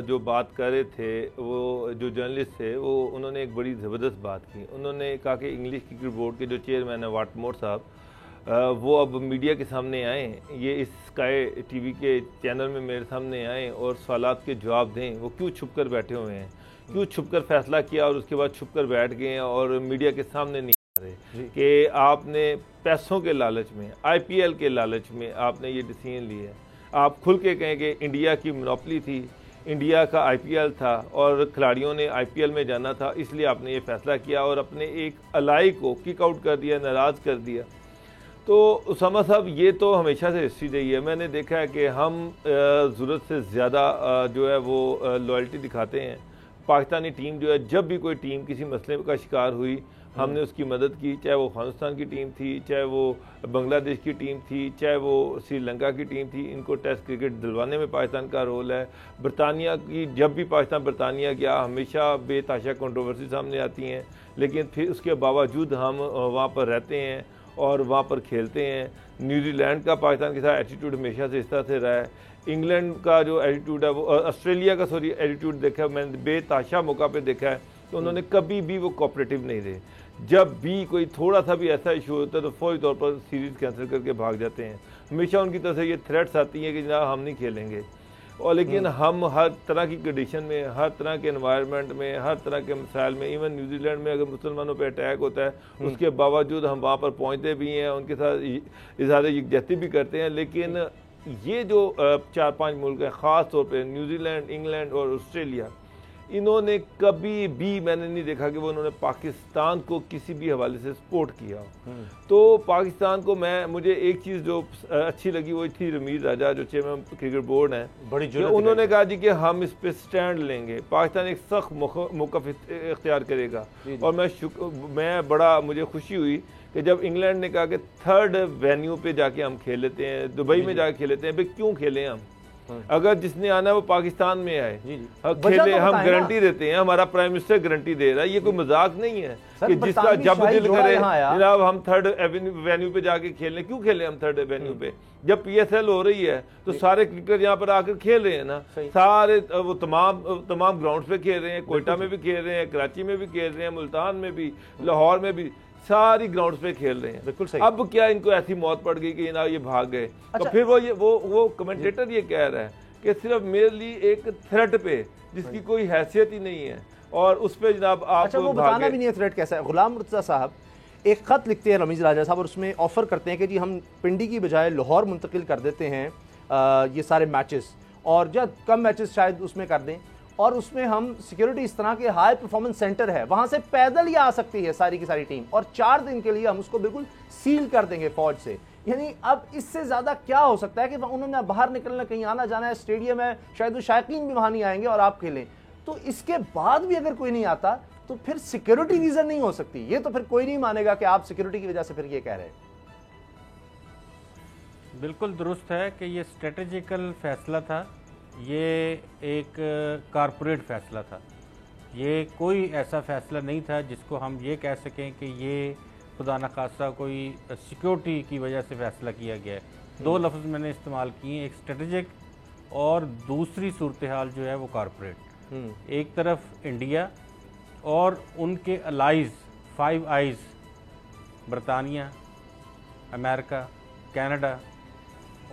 जो बात कर रहे थे, वो जो जर्नलिस्ट थे वो उन्होंने एक बड़ी ज़बरदस्त बात की। उन्होंने कहा कि इंग्लिश क्रिकेट बोर्ड के जो चेयरमैन है वाटमोर साहब, वो अब मीडिया के सामने आए, ये इस स्काई टीवी के चैनल में मेरे सामने आए और सवालात के जवाब दें। वो क्यों छुप कर बैठे हुए हैं, क्यों छुप कर फैसला किया और उसके बाद छुप कर बैठ गए हैं और मीडिया के सामने नहीं आ रहे कि आपने पैसों के लालच में, आईपीएल के लालच में आपने ये डिसीजन लिया है। आप खुल के कहें कि इंडिया की मोनोपोली थी, इंडिया का आईपीएल था और खिलाड़ियों ने आईपीएल में जाना था, इसलिए आपने ये फैसला किया और अपने एक अलाई को किक आउट कर दिया, नाराज़ कर दिया। तो उसामा साहब, ये तो हमेशा से हिस्ट्री रही है। मैंने देखा है कि हम ज़रूरत से ज़्यादा जो है वो लॉयल्टी दिखाते हैं। पाकिस्तानी टीम जो है, जब भी कोई टीम किसी मसले का शिकार हुई, हमने उसकी मदद की, चाहे वो अफगानिस्तान की टीम थी, चाहे वो बांग्लादेश की टीम थी, चाहे वो श्रीलंका की टीम थी। इनको टेस्ट क्रिकेट दिलवाने में पाकिस्तान का रोल है। बरतानिया की, जब भी पाकिस्तान बरतानिया गया, हमेशा बेताशा कंट्रोवर्सी सामने आती हैं, लेकिन फिर उसके बावजूद हम वहाँ पर रहते हैं और वहाँ पर खेलते हैं। न्यूजीलैंड का पाकिस्तान के साथ एटीट्यूड हमेशा से इस तरह से रहा है। इंग्लैंड का जो एटीट्यूड है वो, ऑस्ट्रेलिया का एटीट्यूड देखा है मैंने, बेताशा मौका पे देखा है, तो उन्होंने कभी भी वो कोऑपरेटिव नहीं रहे। जब भी कोई थोड़ा सा भी ऐसा इशू होता है तो फौरी तौर पर सीरीज़ कैंसिल करके भाग जाते हैं। हमेशा उनकी तरफ से ये थ्रेट्स आती हैं कि जनाब हम नहीं खेलेंगे। और लेकिन हम हर तरह की कंडीशन में, हर तरह के एनवायरनमेंट में, हर तरह के मसाइल में, इवन न्यूजीलैंड में अगर मुसलमानों पे अटैक होता है उसके बावजूद हम वहाँ पर पहुँचते भी हैं, उनके साथ इजहार यकजहती भी करते हैं। लेकिन ये जो 4-5 मुल्क हैं, ख़ास तौर पर न्यूजीलैंड, इंग्लैंड और ऑस्ट्रेलिया, इन्होंने कभी भी मैंने नहीं देखा कि वो उन्होंने पाकिस्तान को किसी भी हवाले से सपोर्ट किया। तो पाकिस्तान को मुझे एक चीज़ जो अच्छी लगी वो थी, रमीज राजा जो चेयरमैन क्रिकेट बोर्ड हैं, बड़ी उन्होंने कहा जी कि हम इस पे स्टैंड लेंगे, पाकिस्तान एक सख्त मौक़िफ़ इख्तियार करेगा। और मुझे खुशी हुई कि जब इंग्लैंड ने कहा कि 3rd वेन्यू पे जाके हम खेल लेते हैं, दुबई में जाके खेल लेते हैं। भाई क्यों खेलें हम? अगर जिसने आना है वो पाकिस्तान में आए, खेले, हम गारंटी देते हैं, हमारा प्राइम मिनिस्टर गारंटी दे रहा है। ये कोई मजाक नहीं है कि जिसका जब दिल करे जनाब हम 3rd वेन्यू पे जाके खेलें। क्यों खेलें हम 3rd वेन्यू पे? जब पीएसएल हो रही है तो सारे क्रिकेटर यहाँ पर आकर खेल रहे हैं ना, सारे वो तमाम ग्राउंड्स पे खेल रहे हैं, कोयटा में भी खेल रहे हैं, कराची में भी खेल रहे हैं, मुल्तान में भी, लाहौर में भी, सारी ग्राउंड्स पे खेल रहे हैं। बिल्कुल सही। अब क्या इनको ऐसी मौत पड़ गई कि ना ये भाग गए? अच्छा। तो फिर वो कमेंटेटर ये कह रहा है कि सिर्फ मेरे लिए एक थ्रेट पे जिसकी कोई हैसियत ही नहीं है और उस पे जनाब आप,
अच्छा, वो बताना भी नहीं है थ्रेट कैसा है। गुलाम मुर्तज़ा साहब एक खत लिखते हैं रमीज राजा साहब और उसमें ऑफर करते हैं कि जी हम पिंडी की बजाय लाहौर मुंतकिल कर देते हैं ये सारे मैचेस, और जब कम मैचेस शायद उसमें कर दें, और उसमें हम सिक्योरिटी इस तरह के हाई परफॉर्मेंस सेंटर है, वहां से पैदल ही आ सकती है सारी की सारी टीम, और 4 दिन के लिए हम उसको बिल्कुल सील कर देंगे फौज से। यानी अब इससे ज्यादा क्या हो सकता है कि उन्होंने बाहर निकलना, कहीं आना जाना है, स्टेडियम है, शायद वो शायकीन भी वहां नहीं आएंगे और आप खेलें। तो इसके बाद भी अगर कोई नहीं आता तो फिर सिक्योरिटी रीजन नहीं हो सकती। ये तो फिर कोई नहीं मानेगा कि आप सिक्योरिटी की वजह से फिर ये कह रहे हैं।
बिल्कुल दुरुस्त है कि ये स्ट्रेटेजिकल फैसला था, ये एक कारपोरेट फैसला था, ये कोई ऐसा फैसला नहीं था जिसको हम ये कह सकें कि ये खुदा न खासा कोई सिक्योरिटी की वजह से फैसला किया गया है। 2 लफ्ज़ मैंने इस्तेमाल किए, एक स्ट्रेटेजिक और दूसरी सूरत हाल जो है वो कारपोरेट। एक तरफ इंडिया और उनके अलाइज 5 आइज़, बरतानिया, अमेरिका, कनाडा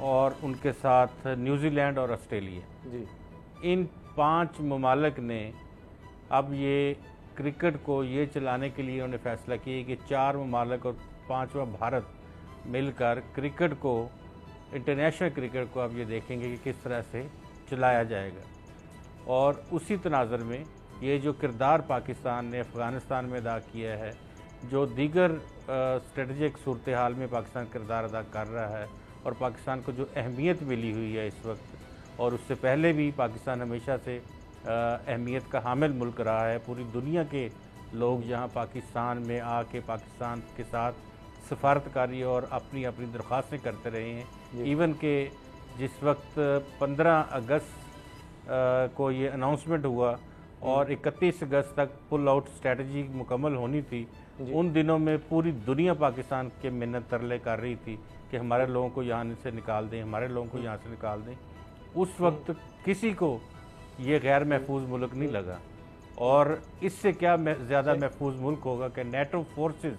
और उनके साथ न्यूजीलैंड और ऑस्ट्रेलिया।
जी
इन 5 ममालिक ने अब ये क्रिकेट को ये चलाने के लिए उन्होंने फैसला किया कि 4 ममालिक और 5वां भारत मिलकर क्रिकेट को, इंटरनेशनल क्रिकेट को अब ये देखेंगे कि किस तरह से चलाया जाएगा। और उसी तनाज़र में ये जो किरदार पाकिस्तान ने अफ़गानिस्तान में अदा किया है, जो दीगर स्ट्रेटजिक सूरत हाल में पाकिस्तान किरदार अदा कर रहा है, और पाकिस्तान को जो अहमियत मिली हुई है इस वक्त, और उससे पहले भी पाकिस्तान हमेशा से अहमियत का हामिल मुल्क रहा है। पूरी दुनिया के लोग यहाँ पाकिस्तान में आके पाकिस्तान के साथ सफारतकारी और अपनी अपनी दरख्वास्तें करते रहे हैं। इवन के जिस वक्त 15 अगस्त को ये अनाउंसमेंट हुआ और 31 अगस्त तक पुल आउट स्ट्रेटजी मुकम्मल होनी थी, उन दिनों में पूरी दुनिया पाकिस्तान के मिन्नत तरले कर रही थी कि हमारे लोगों को यहाँ से निकाल दें, हमारे लोगों को यहाँ से निकाल दें। उस वक्त किसी को ये गैर महफूज मुल्क नहीं लगा, और इससे क्या ज़्यादा महफूज मुल्क होगा कि नेटो फोर्सेस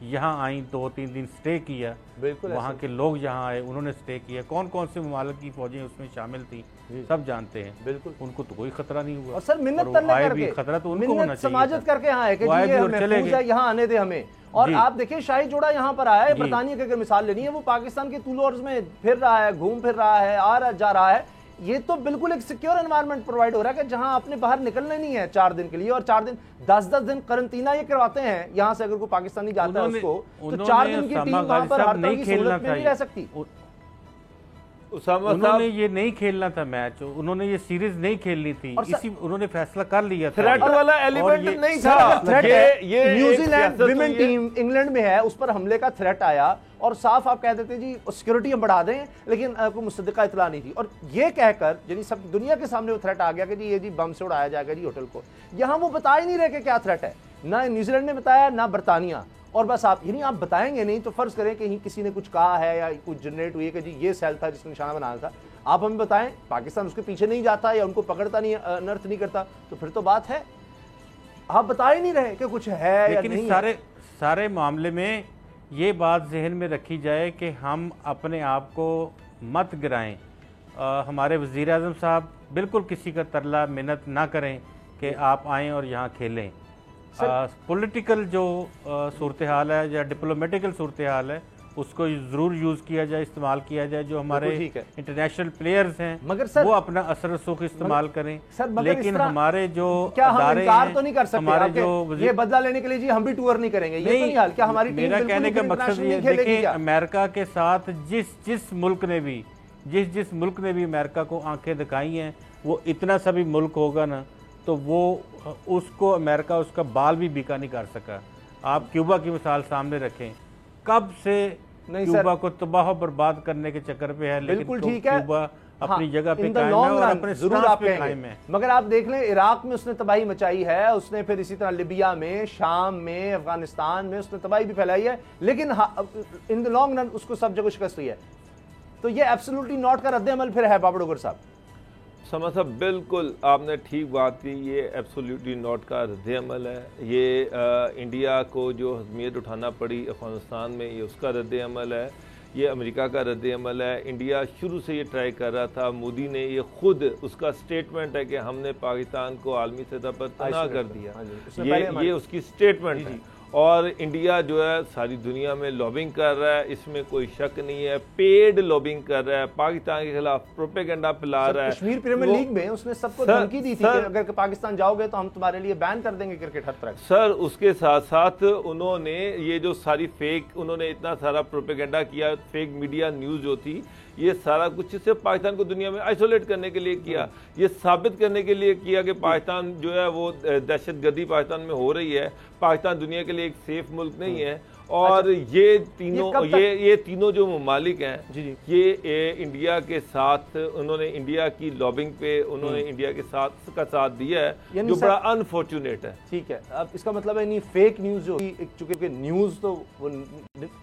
यहाँ आई, 2-3 दिन स्टे किया, वहाँ के लोग यहाँ आए, उन्होंने स्टे किया। कौन कौन से ममालिक की फौजें उसमें शामिल थी सब जानते हैं।
बिल्कुल,
उनको तो कोई खतरा नहीं हुआ।
और सर मिन्नत करके,
खतरा तो उनको होना चाहिए,
समाजत करके यहाँ है कि जी ये महफूज है, यहाँ आने दे हमें। और आप देखिए शाही जोड़ा यहाँ पर आया है, बरतानिया की अगर मिसाल लेनी है, वो पाकिस्तान के तूल अर्ज़ में फिर रहा है, घूम फिर रहा है, आ रहा जा रहा है। ये तो बिल्कुल एक सिक्योर एनवायरनमेंट प्रोवाइड हो रहा है कि जहां आपने बाहर निकलना नहीं है 4 दिन के लिए, और 4 दिन 10-10 दिन क्वारंटीना ये करवाते हैं। यहां से अगर कोई पाकिस्तानी जाता है उसको, तो 4 दिन की टीम वहां पर हर तरह की सहूलत में नहीं रह सकती।
उन्होंने ये नहीं खेलना था मैच, उन्होंने ये सीरीज नहीं खेलनी थी, इसी उन्होंने फैसला कर लिया था।
थ्रेट वाला एलिमेंट नहीं था।
ये न्यूजीलैंड विमेन टीम इंग्लैंड में है, उस पर हमले का थ्रेट आया और साफ आप कह देते जी सिक्योरिटी हम बढ़ा दें, लेकिन कोई मुसद्दिका इतला नहीं थी। और ये कहकर यानी सब दुनिया के सामने वो थ्रेट आ गया कि जी ये जी बम से उड़ाया जाएगा जी होटल को। यहाँ वो बता ही नहीं रहे कि क्या थ्रेट है, ना न्यूजीलैंड ने बताया ना बरतानिया। और बस आप यानी आप बताएंगे नहीं तो फर्ज करें कि किसी ने कुछ कहा है या कुछ जनरेट हुई है कि जी ये सेल था जिसने निशाना बनाया था, आप हमें बताएं, पाकिस्तान उसके पीछे नहीं जाता या उनको पकड़ता नहीं, अनर्थ नहीं करता, तो फिर तो बात है। आप बता ही नहीं रहे कि कुछ है या नहीं।
सारे मामले में ये बात जहन में रखी जाए कि हम अपने आप को मत गिराएं। हमारे वज़ीर आज़म साहब बिल्कुल किसी का तरला मिन्नत ना करें कि आप आएँ और यहाँ खेलें। पॉलिटिकल जो सूरत हाल है या डिप्लोमेटिकल सूरत हाल है, उसको ज़रूर यूज़ किया जाए, इस्तेमाल किया जाए। जो हमारे इंटरनेशनल प्लेयर्स हैं
मगर सर,
वो अपना असर रसूख इस्तेमाल करें, लेकिन हमारे जो
क्या हम इनकार तो नहीं कर सकते हमारे जो ये बदला लेने के लिए जी हम भी टूर नहीं करेंगे, ये तो नहीं हाल। क्या हमारी टीम,
मेरा कहने का मकसद ये देखिए, अमेरिका के साथ जिस मुल्क ने भी अमेरिका को आंखें दिखाई हैं, वो इतना सा भी मुल्क होगा ना तो वो उसको अमेरिका उसका बाल भी बीका नहीं कर सका। आप क्यूबा की मिसाल सामने रखें, कब से क्यूबा को तबाह बर्बाद करने के चक्कर पे है, लेकिन
ठीक है,
क्यूबा अपनी जगह पे कायम है और अपने
जरूर आप कहेंगे। मगर आप देख लें इराक में उसने तबाही मचाई है, उसने फिर इसी तरह लिबिया में, शाम में, अफगानिस्तान में उसने तबाही भी फैलाई है, लेकिन इन द लॉन्ग रन उसको सब जगह शिकस्त हुई है। तो ये एब्सोल्युटली नॉट का रद्द-ए-अमल फिर है बाबड़ोगर साहब।
समा साहब बिल्कुल आपने ठीक बात की, ये एब्सोल्युटली नॉट का रद्द-ए-अमल है। ये इंडिया को जो हज़मियत उठाना पड़ी अफगानिस्तान में, ये उसका रद्द-ए-अमल है। ये अमेरिका का रद्द-ए-अमल है। इंडिया शुरू से ये ट्राई कर रहा था, मोदी ने ये खुद उसका स्टेटमेंट है कि हमने पाकिस्तान को आलमी सतह पर तनाह कर दिया, ये उसकी स्टेटमेंट है। और इंडिया जो है सारी दुनिया में लॉबिंग कर रहा है, इसमें कोई शक नहीं है, पेड लॉबिंग कर रहा है, पाकिस्तान के खिलाफ प्रोपेगेंडा फैला रहा है।
कश्मीर प्रीमियर लीग में उसने सबको धमकी दी थी कि अगर पाकिस्तान जाओगे तो हम तुम्हारे लिए बैन कर देंगे क्रिकेट हर तरह।
सर उसके साथ साथ उन्होंने ये जो सारी फेक, उन्होंने इतना सारा प्रोपेगेंडा किया, फेक मीडिया न्यूज जो थी, ये सारा कुछ सिर्फ पाकिस्तान को दुनिया में आइसोलेट करने के लिए किया, ये साबित करने के लिए किया कि पाकिस्तान जो है वो दहशतगर्दी पाकिस्तान में हो रही है, पाकिस्तान दुनिया के लिए एक सेफ मुल्क नहीं है। और ये तीनों जो ममालिक हैं, ये इंडिया के साथ, उन्होंने इंडिया की लॉबिंग पे उन्होंने इंडिया के साथ दिया है, जो बड़ा अनफॉर्चुनेट है।
ठीक है, अब इसका मतलब है नहीं फेक न्यूज जो चूंकि न्यूज तो वो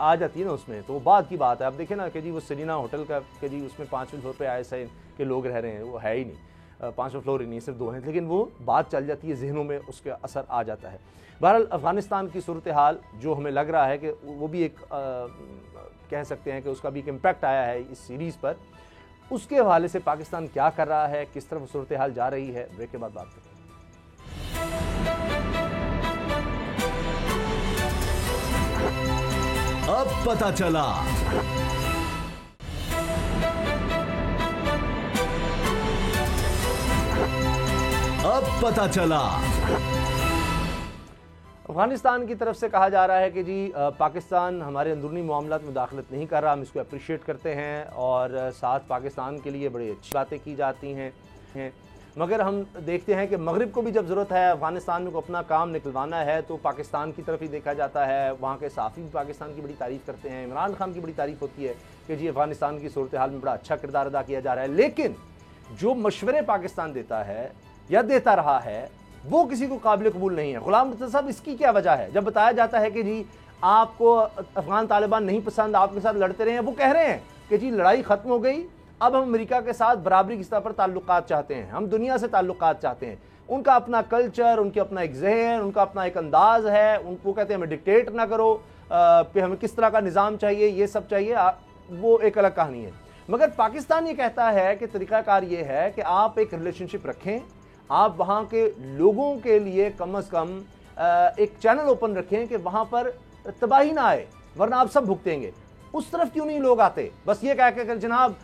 आ जाती है ना उसमें, तो वो बात की बात है। अब देखे ना कि जी वो सेलिना होटल का कि जी उसमें 5वें फ्लोर पे ISI के लोग रह रहे हैं, वो है ही नहीं, 5वां फ्लोर ही नहीं, सिर्फ 2 हैं, लेकिन वो बात चल जाती है, जहनों में उसका असर आ जाता है। बहरहाल अफगानिस्तान की सूरत हाल जो हमें लग रहा है कि वो भी एक कह सकते हैं कि उसका भी एक इम्पैक्ट आया है इस सीरीज़ पर, उसके हवाले से पाकिस्तान क्या कर रहा है, किस तरफ सूरत हाल जा रही है, ब्रेक के बाद बात करते हैं।
अब पता चला। अब पता चला।
अफगानिस्तान की तरफ से कहा जा रहा है कि जी पाकिस्तान हमारे अंदरूनी मामलात में दाखिलत नहीं कर रहा, हम इसको अप्रिशिएट करते हैं और साथ पाकिस्तान के लिए बड़ी अच्छी बातें की जाती हैं। मगर हम देखते हैं कि मगरिब को भी जब ज़रूरत है अफगानिस्तान में को अपना काम निकलवाना है तो पाकिस्तान की तरफ ही देखा जाता है। वहाँ के साफ़ी भी पाकिस्तान की बड़ी तारीफ़ करते हैं, इमरान खान की बड़ी तारीफ़ होती है कि जी अफगानिस्तान की सूरत हाल में बड़ा अच्छा किरदार अदा किया जा रहा है। लेकिन जो मशवरे पाकिस्तान देता है या देता रहा है वो किसी को काबिल कबूल नहीं है। गुलाम मुर्तज़ा साहब, इसकी क्या वजह है? जब बताया जाता है कि जी आपको अफगान तालिबान नहीं पसंद, आपके साथ लड़ते रहे हैं, वो कह रहे हैं कि जी लड़ाई ख़त्म हो गई, अब हम अमेरिका के साथ बराबरी की सतह पर ताल्लुकात चाहते हैं, हम दुनिया से ताल्लुकात चाहते हैं। उनका अपना कल्चर, उनके अपना एक जहन, उनका अपना एक अंदाज़ है। उनको कहते हैं हमें डिक्टेट ना करो, पे हमें किस तरह का निज़ाम चाहिए, ये सब चाहिए, वो एक अलग कहानी है। मगर पाकिस्तान ये कहता है कि तरीक़ाकार ये है कि आप एक रिलेशनशिप रखें, आप वहाँ के लोगों के लिए कम अज़ कम एक चैनल ओपन रखें कि वहाँ पर तबाही ना आए, वरना आप सब भुगतेंगे। उस तरफ क्यों नहीं लोग आते? बस ये कह के जनाब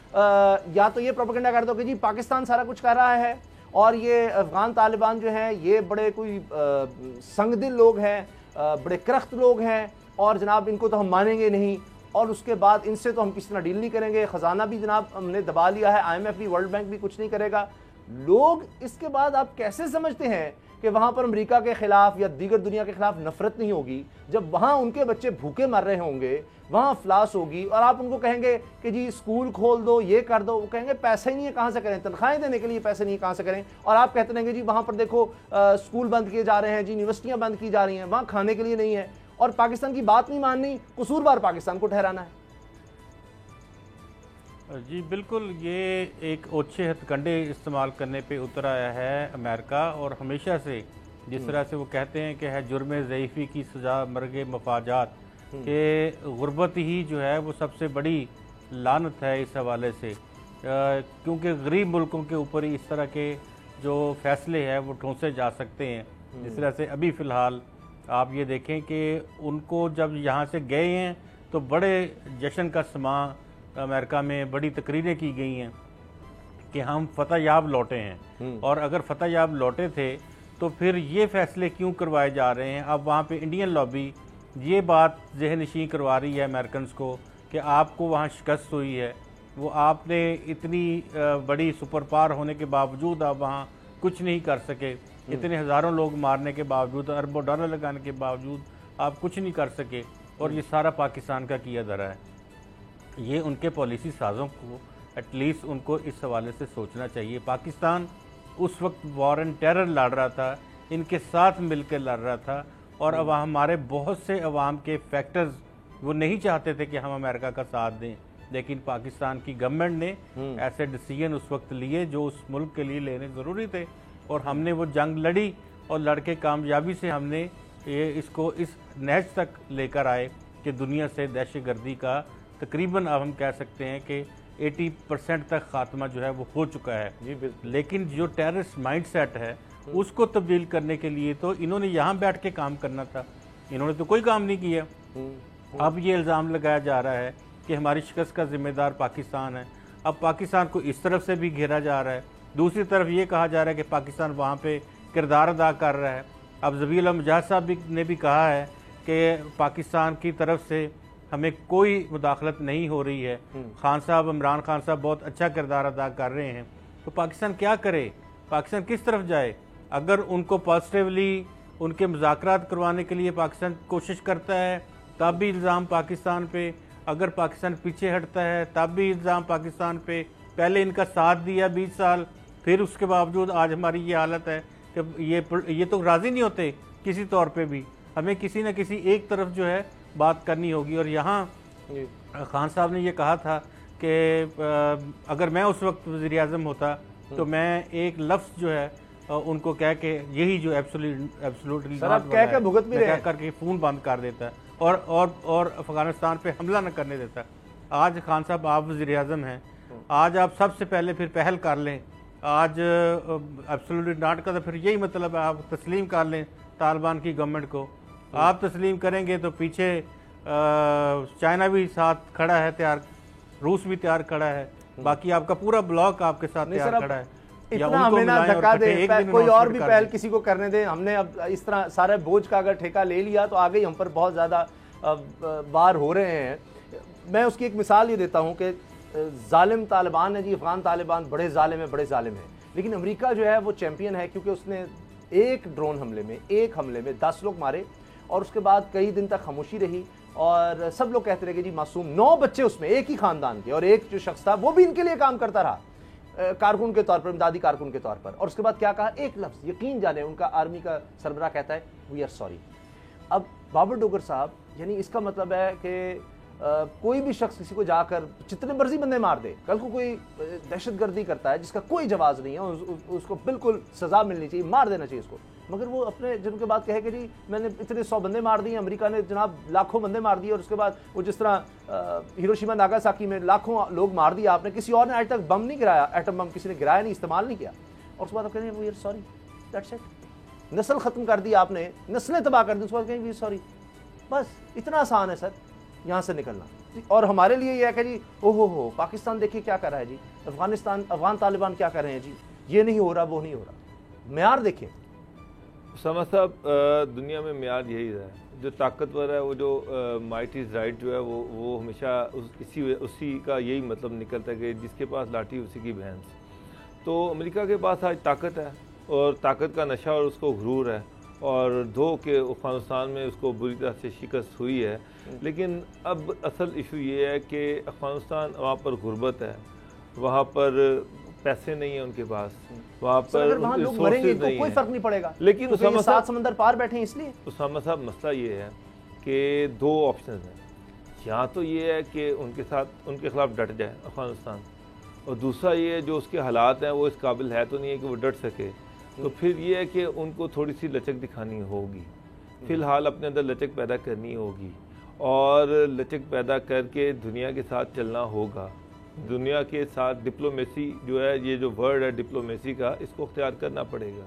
या तो ये प्रोपेगेंडा कर दो कि जी पाकिस्तान सारा कुछ कर रहा है और ये अफगान तालिबान जो हैं ये बड़े कोई संगदिल लोग हैं, बड़े करख्त लोग हैं और जनाब इनको तो हम मानेंगे नहीं, और उसके बाद इनसे तो हम किसी तरह डील नहीं करेंगे, ख़जाना भी जनाब हमने दबा लिया है, IMF भी, वर्ल्ड बैंक भी कुछ नहीं करेगा। लोग इसके बाद आप कैसे समझते हैं कि वहाँ पर अमेरिका के खिलाफ या दीगर दुनिया के खिलाफ नफरत नहीं होगी, जब वहाँ उनके बच्चे भूखे मर रहे होंगे, वहाँ अफलास होगी, और आप उनको कहेंगे कि जी स्कूल खोल दो, ये कर दो, वो कहेंगे पैसे ही नहीं है, कहाँ से करें, तनख्वाहें देने के लिए पैसे नहीं, कहाँ से करें। और आप कहते रहेंगे जी वहाँ पर देखो स्कूल बंद किए जा रहे हैं, जी यूनिवर्सिटियाँ बंद की जा रही हैं, वहाँ खाने के लिए नहीं है, और पाकिस्तान की बात नहीं माननी, कसूरवार पाकिस्तान को ठहराना है।
जी बिल्कुल, ये एक ओछे हथकंडे इस्तेमाल करने पे उतर आया है अमेरिका, और हमेशा से जिस तरह से वो कहते हैं कि है जुर्म ज़ईफ़ी की सज़ा मर्ग मफाजात, के गुर्बत ही जो है वो सबसे बड़ी लानत है इस हवाले से, क्योंकि गरीब मुल्कों के ऊपर ही इस तरह के जो फैसले हैं वो ठोंसे जा सकते हैं। जिस तरह से अभी फ़िलहाल आप ये देखें कि उनको जब यहाँ से गए हैं तो बड़े जश्न का समा अमेरिका में, बड़ी तकरीरें की गई हैं कि हम फतह याब लौटे हैं, और अगर फतह याब लौटे थे तो फिर ये फैसले क्यों करवाए जा रहे हैं। अब वहाँ पे इंडियन लॉबी ये बात ज़हननशीं करवा रही है अमेरिकन को कि आपको वहाँ शिकस्त हुई है, वो आपने इतनी बड़ी सुपर पावर होने के बावजूद आप वहाँ कुछ नहीं कर सके, इतने हज़ारों लोग मारने के बावजूद, अरबों डॉलर लगाने के बावजूद आप कुछ नहीं कर सके, और ये सारा पाकिस्तान का किया धरा है। ये उनके पॉलिसी साज़ों को एटलीस्ट उनको इस हवाले से सोचना चाहिए। पाकिस्तान उस वक्त वॉर एंड टेरर लड़ रहा था, इनके साथ मिलकर लड़ रहा था, और अब हमारे बहुत से अवाम के फैक्टर्स वो नहीं चाहते थे कि हम अमेरिका का साथ दें, लेकिन पाकिस्तान की गवर्नमेंट ने ऐसे डिसीजन उस वक्त लिए जो उस मुल्क के लिए लेने ज़रूरी थे, और हमने वो जंग लड़ी, और लड़के कामयाबी से हमने ये इसको इस नहज तक लेकर आए कि दुनिया से दहशतगर्दी का तकरीबन अब हम कह सकते हैं कि 80% तक खात्मा जो है वो हो चुका है।
जी
लेकिन जो टेररिस्ट माइंड सेट है उसको तब्दील करने के लिए तो इन्होंने यहाँ बैठ के काम करना था, इन्होंने तो कोई काम नहीं किया। अब ये इल्ज़ाम लगाया जा रहा है कि हमारी शिकस्त का जिम्मेदार पाकिस्तान है। अब पाकिस्तान को इस तरफ से भी घेरा जा रहा है, दूसरी तरफ ये कहा जा रहा है कि पाकिस्तान वहाँ पे किरदार अदा कर रहा है। अब ज़बीउल मुजाहिद साहब ने भी कहा है कि पाकिस्तान की तरफ से हमें कोई मुदाखलत नहीं हो रही है। खान साहब, इमरान खान साहब बहुत अच्छा किरदार अदा कर रहे हैं, तो पाकिस्तान क्या करे, पाकिस्तान किस तरफ जाए? अगर उनको पॉजिटिवली उनके मुज़ाकरात करवाने के लिए पाकिस्तान कोशिश करता है तब भी इल्ज़ाम पाकिस्तान पे, अगर पाकिस्तान पीछे हटता है तब भी इल्ज़ाम पाकिस्तान पे। पहले इनका साथ दिया 20 साल, फिर उसके बावजूद आज हमारी ये हालत है कि ये तो राज़ी नहीं होते किसी तौर पे भी। हमें किसी न किसी एक तरफ जो है बात करनी होगी। और यहाँ खान साहब ने ये कहा था कि अगर मैं उस वक्त वज़ीर आज़म होता तो मैं एक लफ्ज़ जो है उनको कह के यही जो एब्सोल्युटली
कह के भुगत भी रहे
करके फ़ोन बंद कर देता है। और अफगानिस्तान पे हमला न करने देता। आज खान साहब आप वज़ीर आज़म हैं, आज आप सबसे पहले फिर पहल कर लें। आज एब्सोल्युटली नॉट का तो फिर यही मतलब है आप तस्लीम कर लें तालिबान की गवर्नमेंट को। आप तस्लीम करेंगे तो पीछे चाइना भी साथ खड़ा है तैयार, रूस भी तैयार खड़ा है, बाकी आपका पूरा ब्लॉक आपके साथ तैयार खड़ा है।
इतना हमें ना धक्का दे, कोई और भी पहल किसी को करने दे। हमने अब इस तरह सारे बोझ का अगर ठेका ले लिया तो आगे ही हम पर बहुत ज़्यादा बार हो रहे हैं। मैं उसकी एक मिसाल ये देता हूँ कि जालिम तालिबान है जी, अफगान तालिबान बड़े जालिम है, बड़े जालिम है, लेकिन अमेरिका जो है वो चैंपियन है, क्योंकि उसने एक ड्रोन हमले में, एक हमले में 10 लोग मारे और उसके बाद कई दिन तक खामोशी रही और सब लोग कहते रहे कि जी मासूम, 9 बच्चे उसमें एक ही खानदान के, और एक जो शख्स था वो भी इनके लिए काम करता रहा कारकुन के तौर पर, इमदादी कारकुन के तौर पर। और उसके बाद क्या कहा, एक लफ्ज़, यकीन जाने उनका आर्मी का सरबराह कहता है वी आर सॉरी। अब बाबर डोगर साहब, यानी इसका मतलब है कि कोई भी शख्स किसी को जाकर जितने मर्जी बंदे मार दे, कल को कोई दहशतगर्दी करता है जिसका कोई जवाब नहीं है, उसको बिल्कुल सजा मिलनी चाहिए, मार देना चाहिए उसको, मगर वो अपने जिनके बाद कहे कि जी मैंने इतने 100 बंदे मार दिए, अमेरिका ने जनाब लाखों बंदे मार दिए, और उसके बाद वो जिस तरह हिरोशिमा नागासाकी में लाखों लोग मार दिया आपने, किसी और ने आज तक बम नहीं गिराया, एटम बम किसी ने गिराया नहीं, इस्तेमाल नहीं किया, और उसके बाद आप कहें we are sorry, that's it. नस्ल खत्म कर दी आपने, नस्लें तबाह कर दी, उसके बाद कहें वी आर सॉरी, बस इतना आसान है सर यहाँ से निकलना। और हमारे लिए यह है कि जी हो पाकिस्तान देखिए क्या कर रहा है जी, अफगानिस्तान अफगान तालिबान क्या कर रहे हैं जी, ये नहीं हो रहा, वो नहीं हो रहा, म्यार देखें।
उसामा साहब, दुनिया में म्यार यही है, जो ताकतवर है वो जो माइट इज़ राइट जो है वो हमेशा उसी का यही मतलब निकलता है कि जिसके पास लाठी उसी की भैंस। तो अमेरिका के पास आज ताकत है और ताकत का नशा और उसको गुरूर है, और दो के अफ़गानिस्तान में उसको बुरी तरह से शिकस्त हुई है। लेकिन अब असल इशू ये है कि अफ़गानिस्तान वहाँ पर गुर्बत है, वहाँ पर पैसे नहीं है उनके पास, वहाँ पर
वहाँ लोग मरेंगे तो कोई फर्क नहीं पड़ेगा,
लेकिन
तो उसामा साहब समंदर पार बैठे हैं इसलिए।
उसामा साहब, मसला ये है कि 2 ऑप्शन हैं, या तो ये है कि उनके साथ उनके खिलाफ डट जाए अफ़गानिस्तान, और दूसरा ये है जो उसके हालात हैं वो इस काबिल है तो नहीं है कि वो डट सके, तो फिर ये है कि उनको थोड़ी सी लचक दिखानी होगी, फ़िलहाल अपने अंदर लचक पैदा करनी होगी, और लचक पैदा करके दुनिया के साथ चलना होगा। दुनिया के साथ डिप्लोमेसी जो है, ये जो वर्ड है डिप्लोमेसी का, इसको अख्तियार करना पड़ेगा।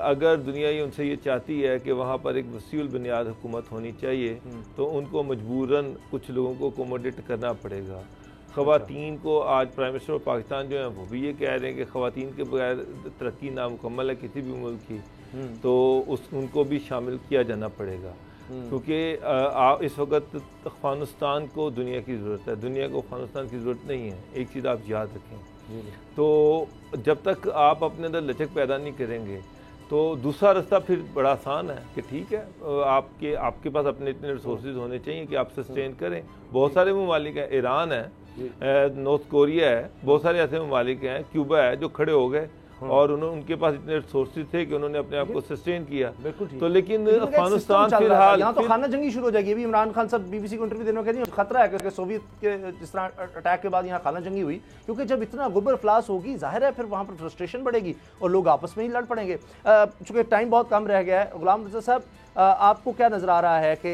अगर दुनिया ही उनसे ये चाहती है कि वहाँ पर एक वसीउल बुनियाद हुकूमत होनी चाहिए, तो उनको मजबूरन कुछ लोगों को अकोमोडेट करना पड़ेगा। ख़वातीन को आज प्राइम मिनिस्टर ऑफ पाकिस्तान जो है वो भी ये कह रहे हैं कि ख़वातीन के बगैर तरक्की नामुकम्मल है किसी भी मुल्क की, तो उनको भी शामिल किया जाना पड़ेगा, क्योंकि इस वक्त अफ़गानिस्तान को दुनिया की ज़रूरत है, दुनिया को अफ़गानिस्तान की ज़रूरत नहीं है। एक चीज़ आप याद रखें, तो जब तक आप अपने अंदर लचक पैदा नहीं करेंगे तो दूसरा रास्ता फिर बड़ा आसान है कि ठीक है, आपके पास अपने इतने रिसोर्सेज होने चाहिए कि आप सस्टेन करें। बहुत सारे ममालिक हैं, ईरान है, नॉर्थ कोरिया है, बहुत सारे ऐसे ममालिक हैं, क्यूबा है, जो खड़े हो गए और उनके पास इतने रिसोर्सेज थे कि उन्होंने अपने आप को सस्टेन किया। तो लेकिन अफगानिस्तान फिलहाल
यहाँ तो खाना जंगी शुरू हो जाएगी। अभी इमरान खान साहब बीबीसी को इंटरव्यू देने में कहते हैं खतरा है कि सोवियत के जिस तरह अटैक के बाद यहाँ खाना जंगी हुई, क्योंकि जब इतना गुबर फ्लास होगी जाहिर है फिर वहाँ पर फ्रस्ट्रेशन बढ़ेगी और लोग आपस में ही लड़ पड़ेंगे। चूंकि टाइम बहुत कम रह गया है, गुलाम रज़ा साहब आपको क्या नजर आ रहा है कि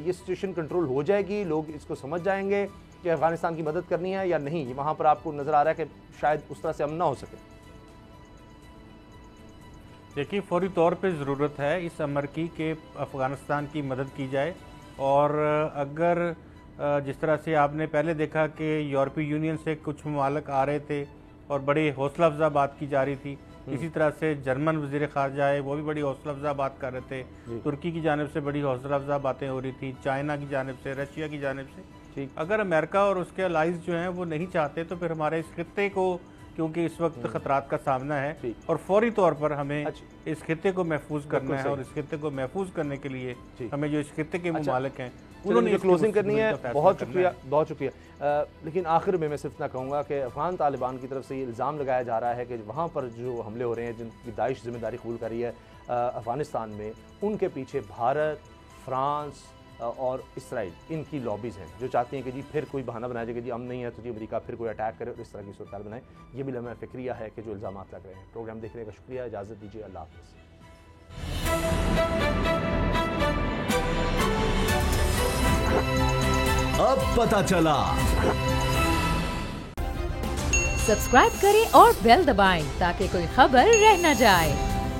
ये सिचुएशन कंट्रोल हो जाएगी, लोग इसको समझ जाएंगे कि अफगानिस्तान की मदद करनी है या नहीं? वहाँ पर आपको नजर आ रहा है कि शायद उस तरह से अमन ना हो सके।
देखिए, फौरी तौर पे ज़रूरत है इस अमर की कि अफ़गानिस्तान की मदद की जाए। और अगर जिस तरह से आपने पहले देखा कि यूरोपीय यूनियन से कुछ ममालिक आ रहे थे और बड़ी हौसला अफजा बात की जा रही थी, इसी तरह से जर्मन वज़ीर ख़ारजा है वो भी बड़ी हौसला अफजा बात कर रहे थे, तुर्की की जानिब से बड़ी हौसला अफजा बातें हो रही थी, चाइना की जानिब से, रशिया की जानिब से। अगर अमेरिका और उसके अलाइज जो हैं वो नहीं चाहते तो फिर हमारे इस खित्ते को, क्योंकि इस वक्त खतरात का सामना है और फौरी तौर पर हमें इस खित्ते को महफूज करना है, और इस खित्ते को महफूज करने के लिए हमें जो इस खित्ते के ममालिक हैं
उन्होंने क्लोजिंग करनी है। बहुत शुक्रिया, बहुत शुक्रिया। लेकिन आखिर में मैं सिर्फ इतना कहूँगा कि अफगान तालिबान की तरफ से ये इल्ज़ाम लगाया जा रहा है कि वहाँ पर जो हमले हो रहे हैं, जिनकी दाइश जिम्मेदारी कबूल कर रही है अफगानिस्तान में, उनके पीछे भारत, फ्रांस और इसराइल, इनकी लॉबीज़ हैं जो चाहती हैं कि जी फिर कोई बहाना बनाया जाए कि जी हम नहीं है तो जी अमेरिका फिर कोई अटैक करे और इस तरह की सूरत बनाए। ये भी लम्हा फ़िक्रिया है कि जो इल्ज़ाम लग रहे हैं। प्रोग्राम देखने का शुक्रिया, इजाज़त दीजिए, अल्लाह हाफ़िज़।
पता चला।
सब्सक्राइब करें और बेल दबाएं ताकि कोई खबर रह न जाए।